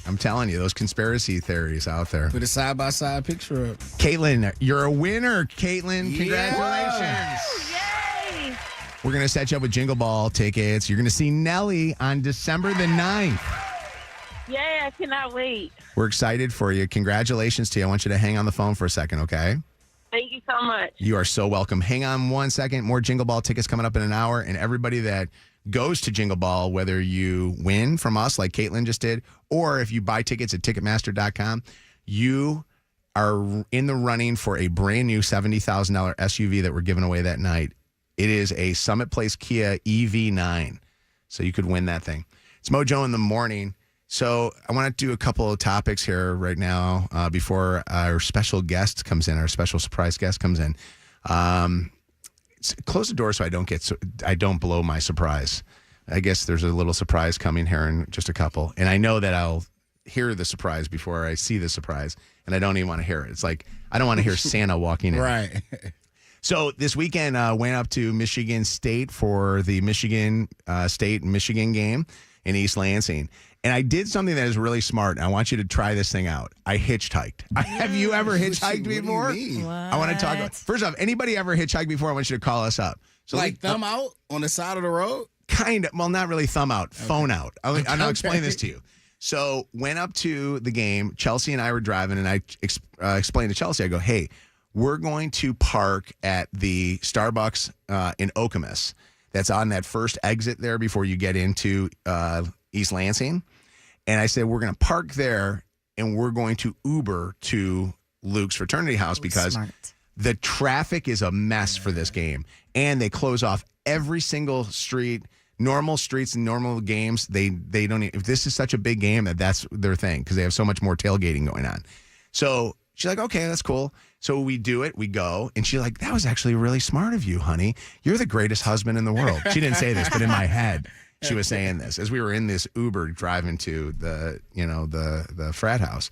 I'm telling you, those conspiracy theories out there. Put a side-by-side picture up. Caitlin, you're a winner, Caitlin. Congratulations. Yay! We're going to set you up with Jingle Ball tickets. You're going to see Nelly on December the 9th. Yeah, I cannot wait. We're excited for you. Congratulations to you. I want you to hang on the phone for a second, okay? Thank you so much. You are so welcome. Hang on 1 second. More Jingle Ball tickets coming up in an hour. And everybody that goes to Jingle Ball, whether you win from us like Caitlin just did, or if you buy tickets at Ticketmaster.com, you are in the running for a brand new $70,000 SUV that we're giving away that night. It is a Summit Place Kia EV9. So you could win that thing. It's Mojo in the morning. So I want to do a couple of topics here right now before our special guest comes in, our special surprise guest comes in. Close the door so I don't blow my surprise. I guess there's a little surprise coming here in just a couple. And I know that I'll hear the surprise before I see the surprise, and I don't even want to hear it. It's like I don't want to hear Santa walking in. Right. So this weekend went up to Michigan State for the Michigan State and Michigan game in East Lansing. And I did something that is really smart, and I want you to try this thing out. I hitchhiked. Have you ever hitchhiked before? What do you mean? I want to talk about. First off, anybody ever hitchhiked before? I want you to call us up. So like thumb out on the side of the road? Kind of. Well, not really thumb out, phone out. I'll explain this to you. So went up to the game. Chelsea and I were driving, and I explained to Chelsea, I go, hey, we're going to park at the Starbucks in Okemos. That's on that first exit there before you get into East Lansing. And I said, we're going to park there, and we're going to Uber to Luke's fraternity house because the traffic is a mess for this game. And they close off every single street. Normal streets and normal games, they don't. If this is such a big game, that's their thing because they have so much more tailgating going on. So she's like, okay, that's cool. So we do it. We go, and she's like, that was actually really smart of you, honey. You're the greatest husband in the world. She didn't say this, but in my head, she was saying this as we were in this Uber driving to the frat house.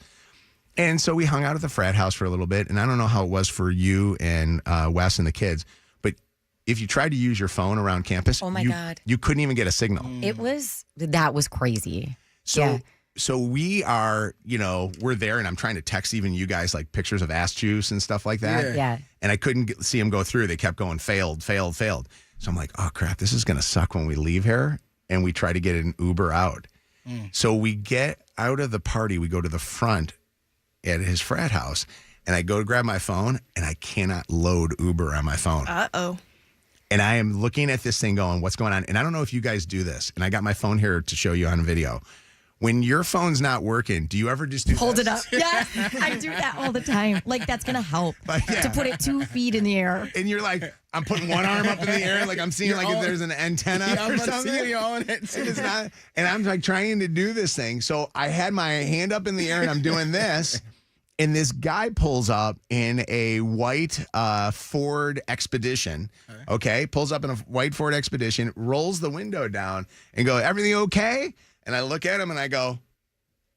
And so we hung out at the frat house for a little bit, and I don't know how it was for you and Wes and the kids. If you tried to use your phone around campus, oh my God, you couldn't even get a signal. That was crazy. So we are, we're there, and I'm trying to text even you guys like pictures of ass juice and stuff like that. Yeah. And I couldn't see them go through. They kept going failed. So I'm like, oh crap, this is gonna suck when we leave here. And we try to get an Uber out. So we get out of the party. We go to the front at his frat house, and I go to grab my phone, and I cannot load Uber on my phone. Uh-oh. And I am looking at this thing going, what's going on? And I don't know if you guys do this. And I got my phone here to show you on video. When your phone's not working, do you ever just do hold this? it up? Yes, I do that all the time. Like, that's going to help to put it 2 feet in the air. And you're like, I'm putting one arm up in the air. Like I'm seeing if there's an antenna or something. It's not, and I'm like trying to do this thing. So I had my hand up in the air and I'm doing this. And this guy pulls up in a white Ford Expedition, pulls up in a white Ford Expedition, rolls the window down and go, everything okay? And I look at him and I go,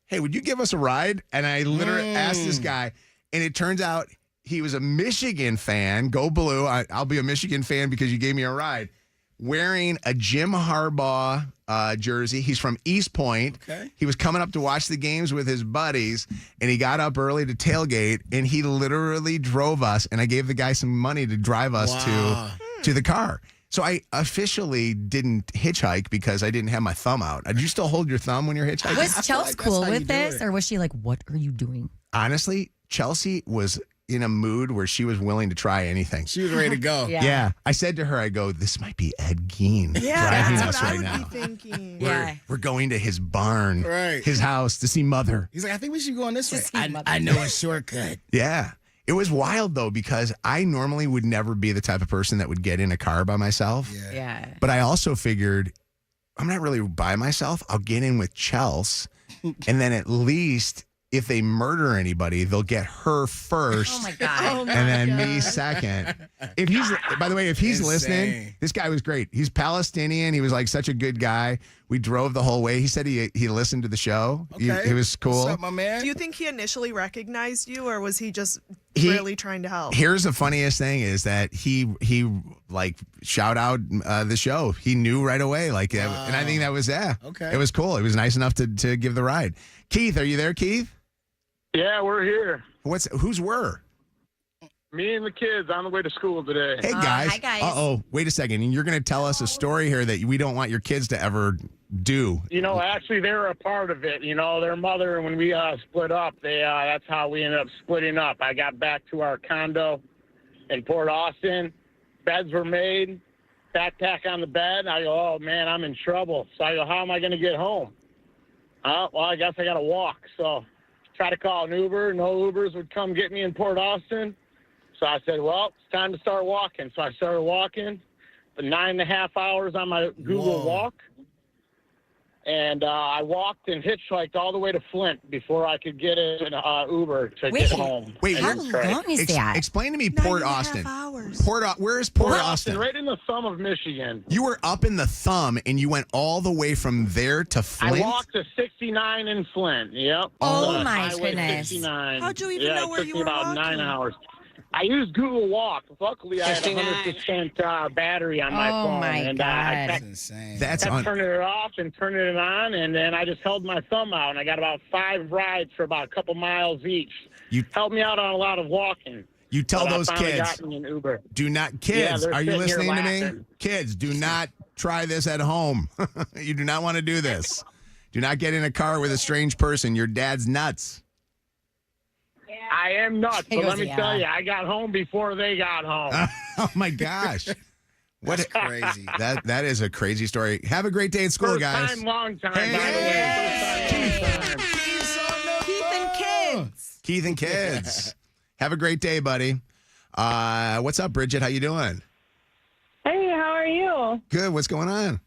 hey, would you give us a ride? And I literally asked this guy, and it turns out he was a Michigan fan. Go Blue. I'll be a Michigan fan because you gave me a ride. Wearing a Jim Harbaugh jersey. He's from East Point. Okay. He was coming up to watch the games with his buddies, and he got up early to tailgate, and he literally drove us, and I gave the guy some money to drive us to the car. So I officially didn't hitchhike because I didn't have my thumb out. Did you still hold your thumb when you're hitchhiking? Was Chelsea cool with this, or was she like, what are you doing? Honestly, Chelsea was in a mood where she was willing to try anything. She was ready to go. Yeah. I said to her, I go, this might be Ed Gein driving us right now. Be thinking. We're going to his barn, his house to see Mother. He's like, I think we should go on this way. I know a shortcut. Yeah. It was wild, though, because I normally would never be the type of person that would get in a car by myself. Yeah. But I also figured, I'm not really by myself. I'll get in with Chelsea, and then at least if they murder anybody, they'll get her first. Oh my God. And then me second. If he's, by the way, if he's listening, this guy was great. He's Palestinian. He was like such a good guy. We drove the whole way. He said he listened to the show. Okay. He was cool. What's up, my man? Do you think he initially recognized you, or was he just really trying to help? Here's the funniest thing is that he like shout out the show. He knew right away. Like, and I think that was, okay. It was cool. It was nice enough to give the ride. Keith, are you there, Keith? Yeah, we're here. Who's were? Me and the kids on the way to school today. Hey, guys. Hi, guys. Uh-oh. Wait a second. And you're going to tell us a story here that we don't want your kids to ever do. Actually, they were a part of it. Their mother, when we split up, that's how we ended up splitting up. I got back to our condo in Port Austin. Beds were made. Backpack on the bed. I go, oh, man, I'm in trouble. So I go, how am I going to get home? Well, I guess I got to walk. So try to call an Uber. No Ubers would come get me in Port Austin. So I said, well, it's time to start walking. So I started walking. 9.5 hours on my Google Walk. And I walked and hitchhiked all the way to Flint before I could get an Uber to get home. Wait, How long is that? Explain to me Port Austin. Where is Port Austin? Right in the thumb of Michigan. You were up in the thumb, and you went all the way from there to Flint? I walked to 69 in Flint. Yep. Oh, my Highway goodness. 69. How'd you even know where you were It took me about walking? 9 hours. I used Google Walk. Luckily, I had 100% battery on my phone. My and God. I That's kept, insane. That's kept turning it off and turning it on, and then I just held my thumb out, and I got about 5 rides for about a couple miles each. You helped me out on a lot of walking. You tell But I those finally kids, got me an Uber. do not, Yeah, kids, they're are you sitting here listening to me? laughing. Kids, do not try this at home. You do not want to do this. Do not get in a car with a strange person. Your dad's nuts. I am nuts, He but goes, let me yeah. tell you, I got home before they got home. Oh my gosh. That's crazy. That is a crazy story. Have a great day at school, First guys. time, long time, Hey, by the way. First time, long time. Keith and kids. Keith and kids. Have a great day, buddy. What's up, Bridget? How you doing? Hey, how are you? Good. What's going on?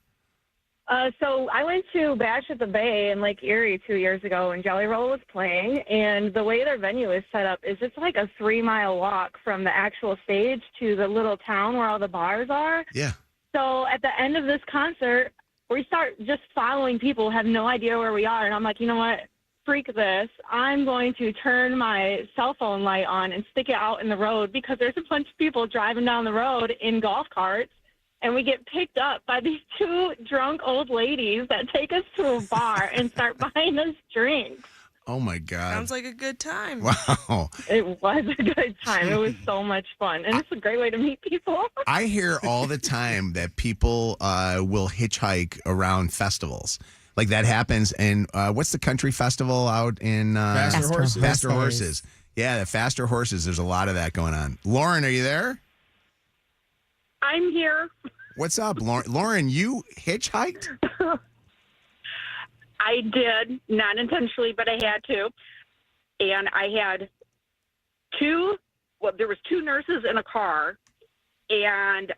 So I went to Bash at the Bay in Lake Erie 2 years ago when Jelly Roll was playing, and the way their venue is set up is it's like a 3-mile walk from the actual stage to the little town where all the bars are. Yeah. So at the end of this concert, we start just following people who have no idea where we are, and I'm like, you know what? Freak this. I'm going to turn my cell phone light on and stick it out in the road because there's a bunch of people driving down the road in golf carts. And we get picked up by these 2 drunk old ladies that take us to a bar and start buying us drinks. Oh, my God. Sounds like a good time. Wow. It was a good time. It was so much fun. And it's a great way to meet people. I hear all the time that people will hitchhike around festivals. Like that happens. And what's the country festival out in Faster Horses. Faster Horses. Yeah, the Faster Horses. There's a lot of that going on. Lauren, are you there? I'm here. What's up, Lauren? Lauren, you hitchhiked? I did, not intentionally, but I had to. And I had there was 2 nurses in a car, and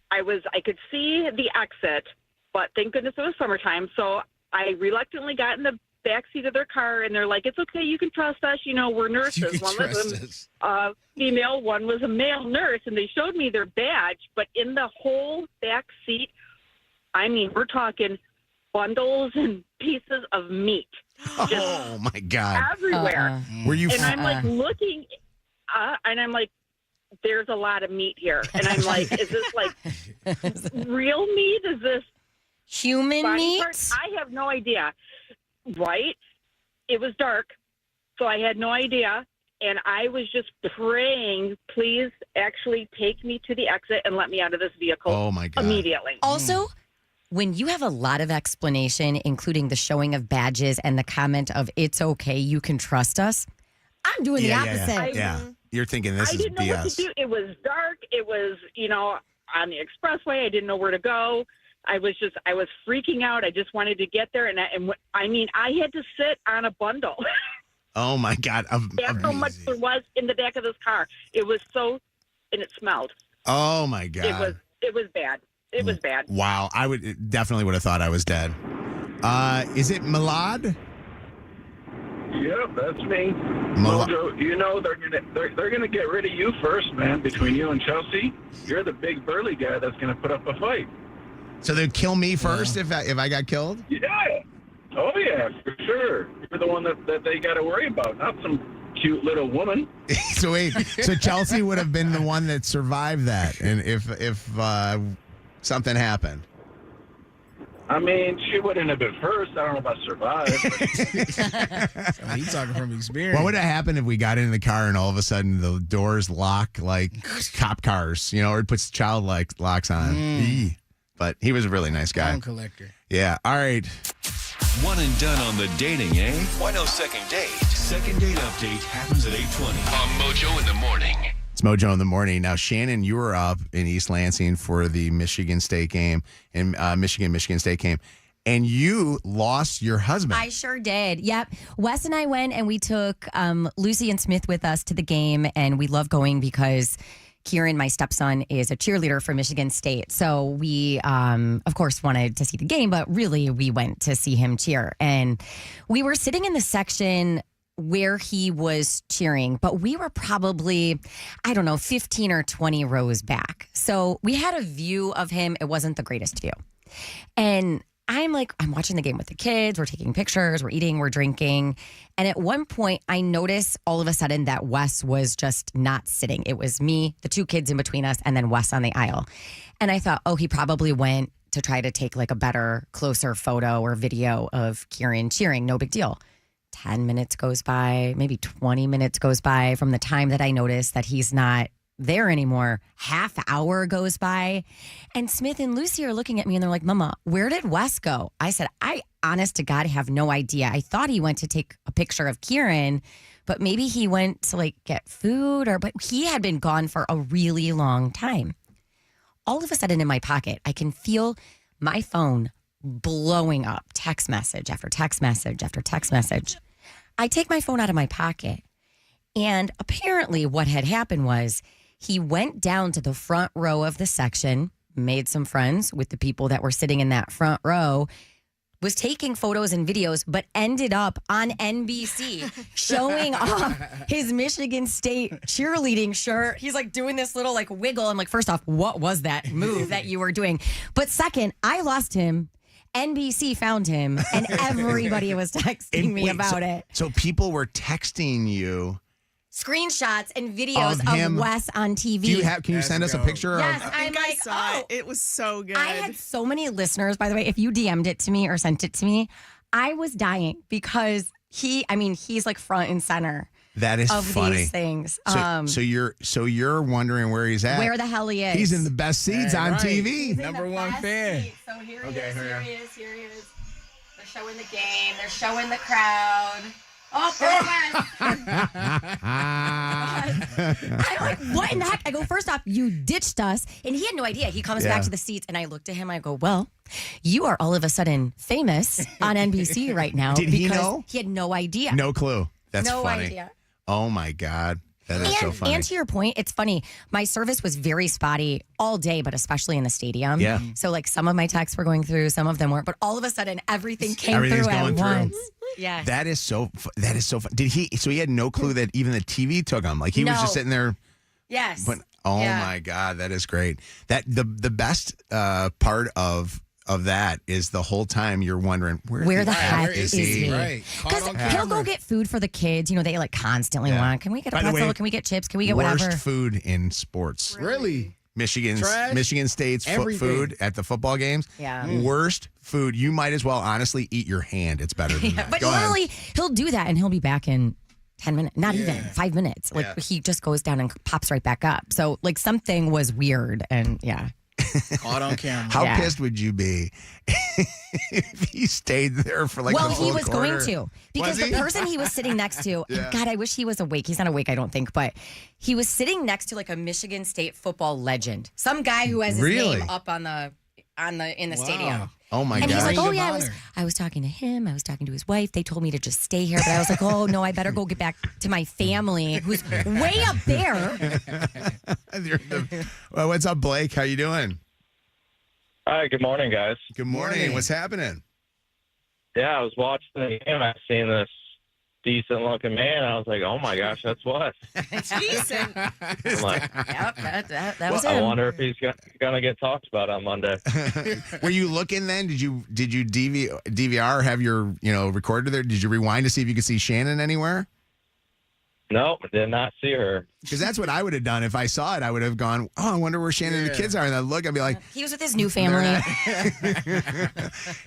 I could see the exit, but thank goodness it was summertime. So I reluctantly got in the back seat of their car, and they're like, "It's okay, you can trust us. You know, we're nurses." One was a female, one was a male nurse, and they showed me their badge. But in the whole back seat, I mean, we're talking bundles and pieces of meat. Oh my God! Everywhere. Were you? And I'm like looking, and I'm like, "There's a lot of meat here." And I'm like, "Is this like real meat? Is this human body meat?" parts? I have no idea. Right? It was dark, so I had no idea. And I was just praying, please actually take me to the exit and let me out of this vehicle. Oh, my God. Immediately. Also, when you have a lot of explanation, including the showing of badges and the comment of "it's okay, you can trust us," I'm doing the opposite. Yeah. You're thinking this I is didn't know what to BS. do. It was dark. It was, on the expressway. I didn't know where to go. I was freaking out. I just wanted to get there. And I had to sit on a bundle. Oh my God! That's how much there was in the back of this car. It was and it smelled. Oh my God! It was bad. It was bad. Wow, I definitely would have thought I was dead. Is it Milad? Yep, that's me. Mojo, you know they're gonna get rid of you first, man. Between you and Chelsea, you're the big burly guy that's gonna put up a fight. So they'd kill me first if I got killed? Yeah. Oh yeah, for sure. You're the one that they got to worry about, not some cute little woman. So Chelsea would have been the one that survived that, and if something happened. I mean, she wouldn't have been first. I don't know about survive. He's talking from experience. What would have happened if we got in the car and all of a sudden the doors lock like cop cars, or it puts child locks on? Eee. But he was a really nice guy. Phone collector. Yeah. All right. One and done on the dating, eh? Why no second date? Second date update happens at 8:20 on Mojo in the Morning. It's Mojo in the Morning. Now, Shannon, you were up in East Lansing for the Michigan State game, and Michigan State game, and you lost your husband. I sure did. Yep. Wes and I went, and we took Lucy and Smith with us to the game, and we love going because Kieran, my stepson, is a cheerleader for Michigan State. So we, of course, wanted to see the game, but really we went to see him cheer. And we were sitting in the section where he was cheering, but we were probably, 15 or 20 rows back. So we had a view of him. It wasn't the greatest view. And I'm watching the game with the kids. We're taking pictures. We're eating. We're drinking. And at one point, I noticed all of a sudden that Wes was just not sitting. It was me, the two kids in between us, and then Wes on the aisle. And I thought, he probably went to try to take like a better, closer photo or video of Kieran cheering. No big deal. 10 minutes goes by, maybe 20 minutes goes by from the time that I noticed that he's not there anymore. Half hour goes by, and Smith and Lucy are looking at me and they're like, Mama, where did Wes go? I said, I honest to God have no idea. I thought he went to take a picture of Kieran, but maybe he went to get food but he had been gone for a really long time. All of a sudden in my pocket, I can feel my phone blowing up, text message after text message after text message. I take my phone out of my pocket, and apparently what had happened was he went down to the front row of the section, made some friends with the people that were sitting in that front row, was taking photos and videos, but ended up on NBC showing off his Michigan State cheerleading shirt. He's doing this little wiggle. I'm like, first off, what was that move that you were doing? But second, I lost him. NBC found him, and everybody was texting me about it. So people were texting you screenshots and videos of Wes on TV. Can you send us a picture? Yes, I saw it. It was so good. I had so many listeners, by the way. If you DM'd it to me or sent it to me, I was dying because he's front and center. That is of funny. These things. So you're wondering where he's at. Where the hell he is? He's in the best seats on TV. He's number one fan. Seat. So here he is. Here he is. They're showing the game. They're showing the crowd. Oh, there's Wes. I'm like, what in the heck? I go, first off, you ditched us. And he had no idea. He comes back to the seats, and I looked at him. I go, well, you are all of a sudden famous on NBC right now. Did he know? He had no idea. No clue. That's no funny. Idea. Oh, my God. That is so funny. And to your point, it's funny. My service was very spotty all day, but especially in the stadium. Yeah. So some of my texts were going through, some of them weren't, but all of a sudden everything came through at once. Yeah. That is so fun. Did he? So he had no clue that even the TV took him. He was just sitting there. Yes. But my God, that is great. That the best part of that is the whole time you're wondering where the heck is he? Right. Because he'll go get food for the kids. They constantly want. Can we get a pretzel? Can we get chips? Can we get whatever? Worst food in sports. Really? Michigan State's food at the football games. Yeah. Worst food. You might as well honestly eat your hand. It's better than that. But literally, he'll do that and he'll be back in 10 minutes, not even 5 minutes. He just goes down and pops right back up. So something was weird, and caught on camera. How pissed would you be if he stayed there for the full he was quarter? Going to, because the person he was sitting next to, God, I wish he was awake. He's not awake, I don't think, but he was sitting next to a Michigan State football legend, some guy who has his name up in the stadium. Oh my God! And he's like, "Oh yeah, I was talking to him. I was talking to his wife. They told me to just stay here, but I was like, oh no, I better go get back to my family, who's way up there." Well, what's up, Blake? How you doing? Hi. Good morning, guys. Good morning. What's happening? Yeah, I was watching the game. I seen this decent-looking man. I was like, oh my gosh, that's Wes. It's decent. I'm like, yep, that was him. I wonder if he's gonna get talked about on Monday. Were you looking then? Did you DVR, have your recorder there? Did you rewind to see if you could see Shannon anywhere? Nope, did not see her. Because that's what I would have done if I saw it. I would have gone, I wonder where Shannon and the kids are. And I'd look, I'd be like, he was with his new family.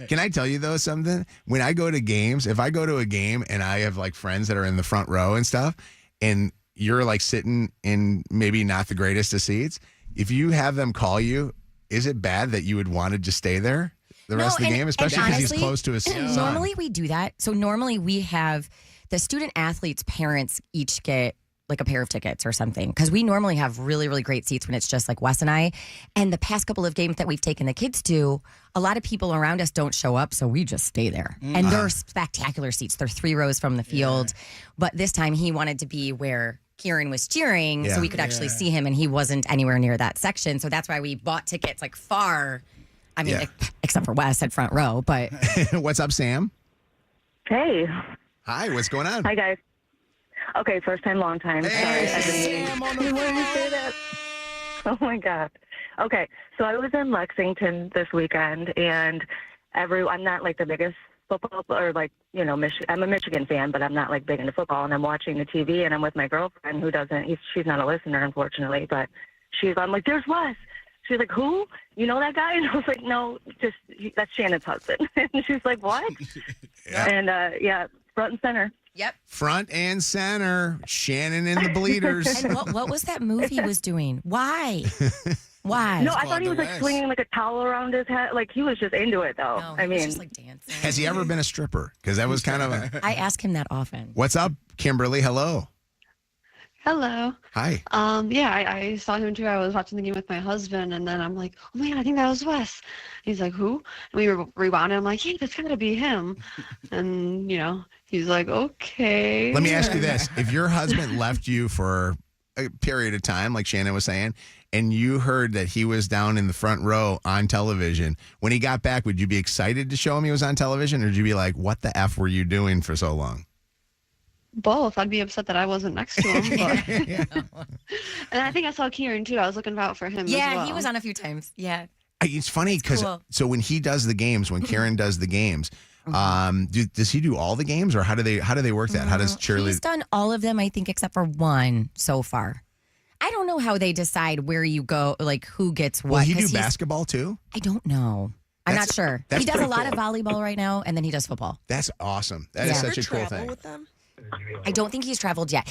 Can I tell you though something? When I go to games, if I go to a game and I have friends that are in the front row and stuff, and you're sitting in maybe not the greatest of seats, if you have them call you, is it bad that you would want to just stay there the rest of the game, especially because he's close to his son? Normally we do that. So normally we have the student athletes' parents each get a pair of tickets or something, because we normally have really, really great seats when it's just Wes and I. And the past couple of games that we've taken the kids to, a lot of people around us don't show up, so we just stay there. And they're spectacular seats. They're 3 rows from the field. But this time he wanted to be where Kieran was cheering, Yeah. so we could actually see him, and he wasn't anywhere near that section. So that's why we bought tickets like far. I mean, except for Wes at front row. But What's up, Sam? Hey. Hi, what's going on? Hi, guys. Okay, first time, long time. Hey, Sorry. Sam on the say that. Oh, my God. Okay, so I was in Lexington this weekend, and I'm not like the biggest football or like, you know, I'm a Michigan fan, but I'm not like big into football, and I'm watching the TV, and I'm with my girlfriend who she's not a listener, unfortunately, but I'm like, there's Wes. She's like, who? You know that guy? And I was like, no, that's Shannon's husband. And she's like, what? And front and center. Yep. Front and center. Shannon and the Bleeders. And what was that move he was doing? Why? Why? No, I thought he was like swinging like a towel around his head. Like he was just into it, though. No, I mean, just like dancing. Has he ever been a stripper? Because that was kind of I ask him that often. What's up, Kimberly? Hello. Hello. Hi. I saw him too. I was watching the game with my husband, and then I'm like, oh man, I think that was Wes. He's like, who? And we rewound it. I'm like, yeah, that's gotta be him. And he's like, okay. Let me ask you this: if your husband left you for a period of time, like Shannon was saying, and you heard that he was down in the front row on television, when he got back, would you be excited to show him he was on television, or would you be like, what the F were you doing for so long? Both. I'd be upset that I wasn't next to him. But... And I think I saw Kieran too. I was looking out for him as well. Yeah, he was on a few times. Yeah. It's funny because so when he does the games, when Kieran does the games, does he do all the games, or how do they work that? How does cheerleader? He's done all of them, I think, except for one so far. I don't know how they decide where you go, like who gets what. Will he do basketball too? I don't know. I'm not sure. He does a lot of volleyball right now, and then he does football. That's awesome. That is such a cool thing. With them? I don't think he's traveled yet.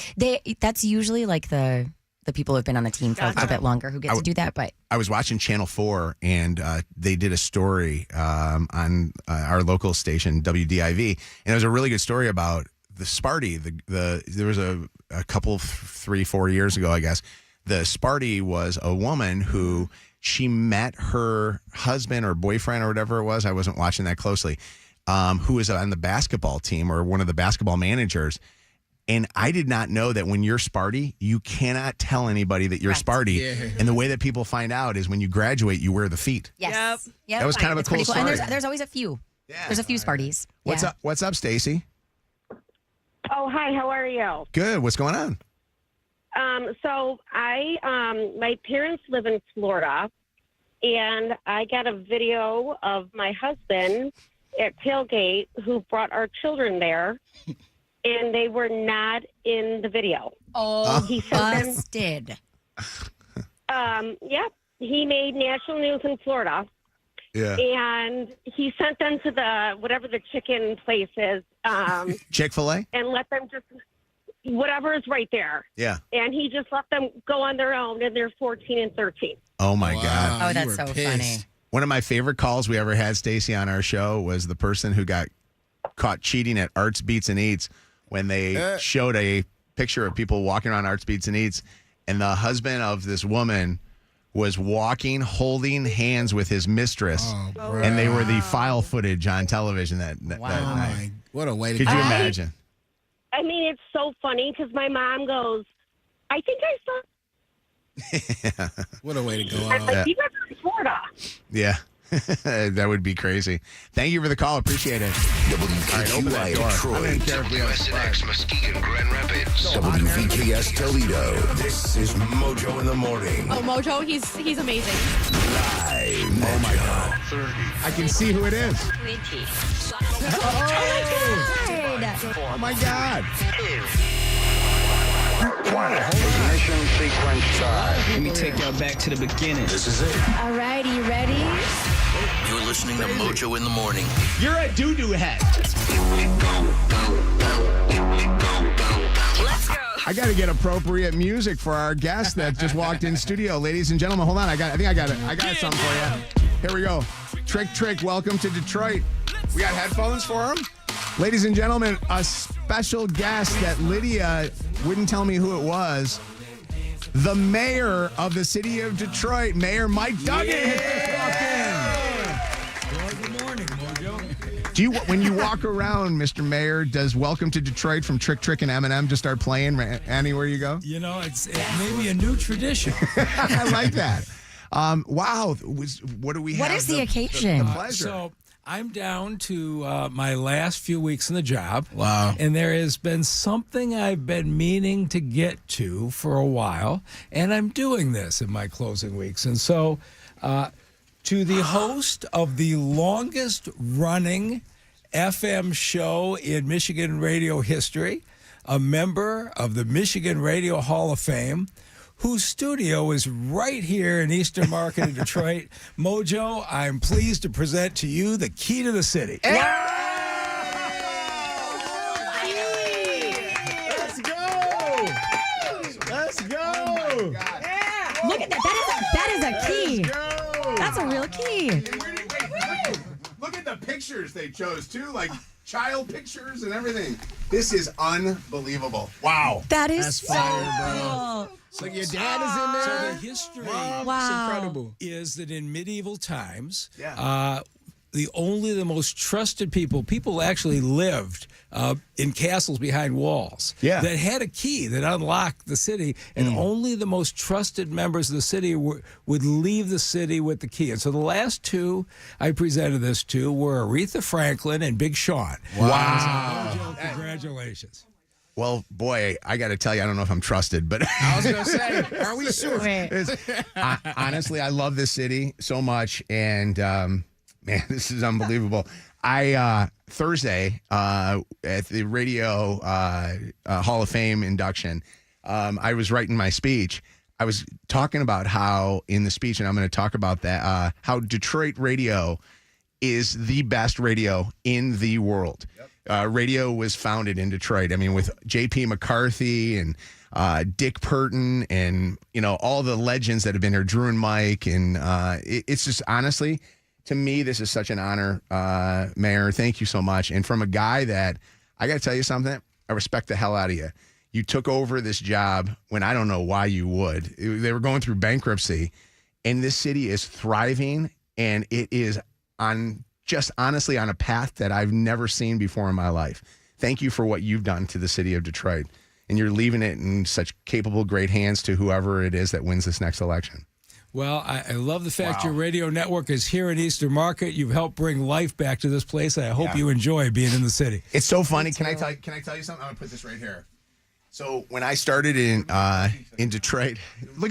That's usually like the people who've been on the team for a bit longer who get to do that. But I was watching Channel 4, and they did a story on our local station, WDIV, and it was a really good story about the Sparty. There was a couple, 3-4 years ago, I guess. The Sparty was a woman who she met her husband or boyfriend or whatever it was. I wasn't watching that closely. Who is on the basketball team or one of the basketball managers. And I did not know that when you're Sparty, you cannot tell anybody that you're Sparty. Yeah. And the way that people find out is when you graduate, you wear the feet. Yes. Yep. That was kind of a cool story. And there's always a few. Yeah. There's a few Sparties. What's up, Stacy? Oh, hi. How are you? Good. What's going on? So my parents live in Florida, and I got a video of my husband at tailgate who brought our children there, and they were not in the video. Oh, he busted. Yep. He made national news in Florida. Yeah. And he sent them to whatever the chicken place is. Chick-fil-A? And let them just, whatever is right there. Yeah. And he just let them go on their own, and they're 14 and 13. Oh, my God. Oh, that's so funny. One of my favorite calls we ever had, Stacy, on our show was the person who got caught cheating at Arts, Beats, and Eats when they showed a picture of people walking around Arts, Beats, and Eats, and the husband of this woman was walking, holding hands with his mistress, and they were the file footage on television that night. What a way to Could you imagine? I mean, it's so funny because my mom goes, I think I saw. What a way to go I'm like, you guys are in Florida. Yeah. That would be crazy. Thank you for the call. Appreciate it. WKQI Detroit, WSNX Muskegon, Grand Rapids, WVKS Toledo. This is Mojo in the Morning. Oh, Mojo, he's amazing. Live. Oh my God. I can see who it is. Oh my God. Ignition sequence start. Let me take y'all back to the beginning. This is it. All righty, ready? You're listening to Mojo in the Morning. You're a doo-doo head. Let's go. I got to get appropriate music for our guest that just walked in studio. Ladies and gentlemen, hold on. I got something for you. Here we go. Trick, welcome to Detroit. We got headphones for him. Ladies and gentlemen, a special guest that Lydia wouldn't tell me who it was. The mayor of the city of Detroit, Mayor Mike Duggan. Well, good morning, Mojo. Do you, when you walk around, Mr. Mayor, does Welcome to Detroit from Trick Trick and Eminem just start playing anywhere you go? You know, it's maybe a new tradition. I like that. Wow. What do we have? What is the occasion? The pleasure. So I'm down to my last few weeks in the job. Wow. And there has been something I've been meaning to get to for a while, and I'm doing this in my closing weeks. And so to the host of the longest running FM show in Michigan radio history, a member of the Michigan Radio Hall of Fame, whose studio is right here in Eastern Market in Detroit. Mojo, I'm pleased to present to you the key to the city. Let's go! Let's go! Look at that. That is a key. That's a real key. Look at the pictures they chose, too. Like child pictures and everything. This is unbelievable. Wow. That is That's fire, bro. So your dad is in there. So the history It's incredible. is that in medieval times, the most trusted people actually lived in castles behind walls that had a key that unlocked the city, and only the most trusted members of the city would leave the city with the key. And so the last two I presented this to were Aretha Franklin and Big Sean. Wow. So, congratulations. Well, boy, I got to tell you, I don't know if I'm trusted, but I was going to say, are we sure? Honestly, I love this city so much, and man, this is unbelievable. I Thursday at the Radio Hall of Fame induction, I was writing my speech. I was talking about how in the speech, and I'm going to talk about that, how Detroit radio is the best radio in the world. Radio was founded in Detroit. I mean, with J.P. McCarthy and Dick Purton and, all the legends that have been here, Drew and Mike. And it's just, honestly, to me, this is such an honor, Mayor. Thank you so much. And from a guy that, I got to tell you something, I respect the hell out of you. You took over this job when I don't know why you would. They were going through bankruptcy, and this city is thriving, and it is honestly on a path that I've never seen before in my life. Thank you for what you've done to the city of Detroit. And you're leaving it in such capable, great hands to whoever it is that wins this next election. Well, I love the fact your radio network is here in Eastern Market. You've helped bring life back to this place. I hope you enjoy being in the city. It's so funny. Can I tell you something? I'm going to put this right here. So when I started in Detroit, look at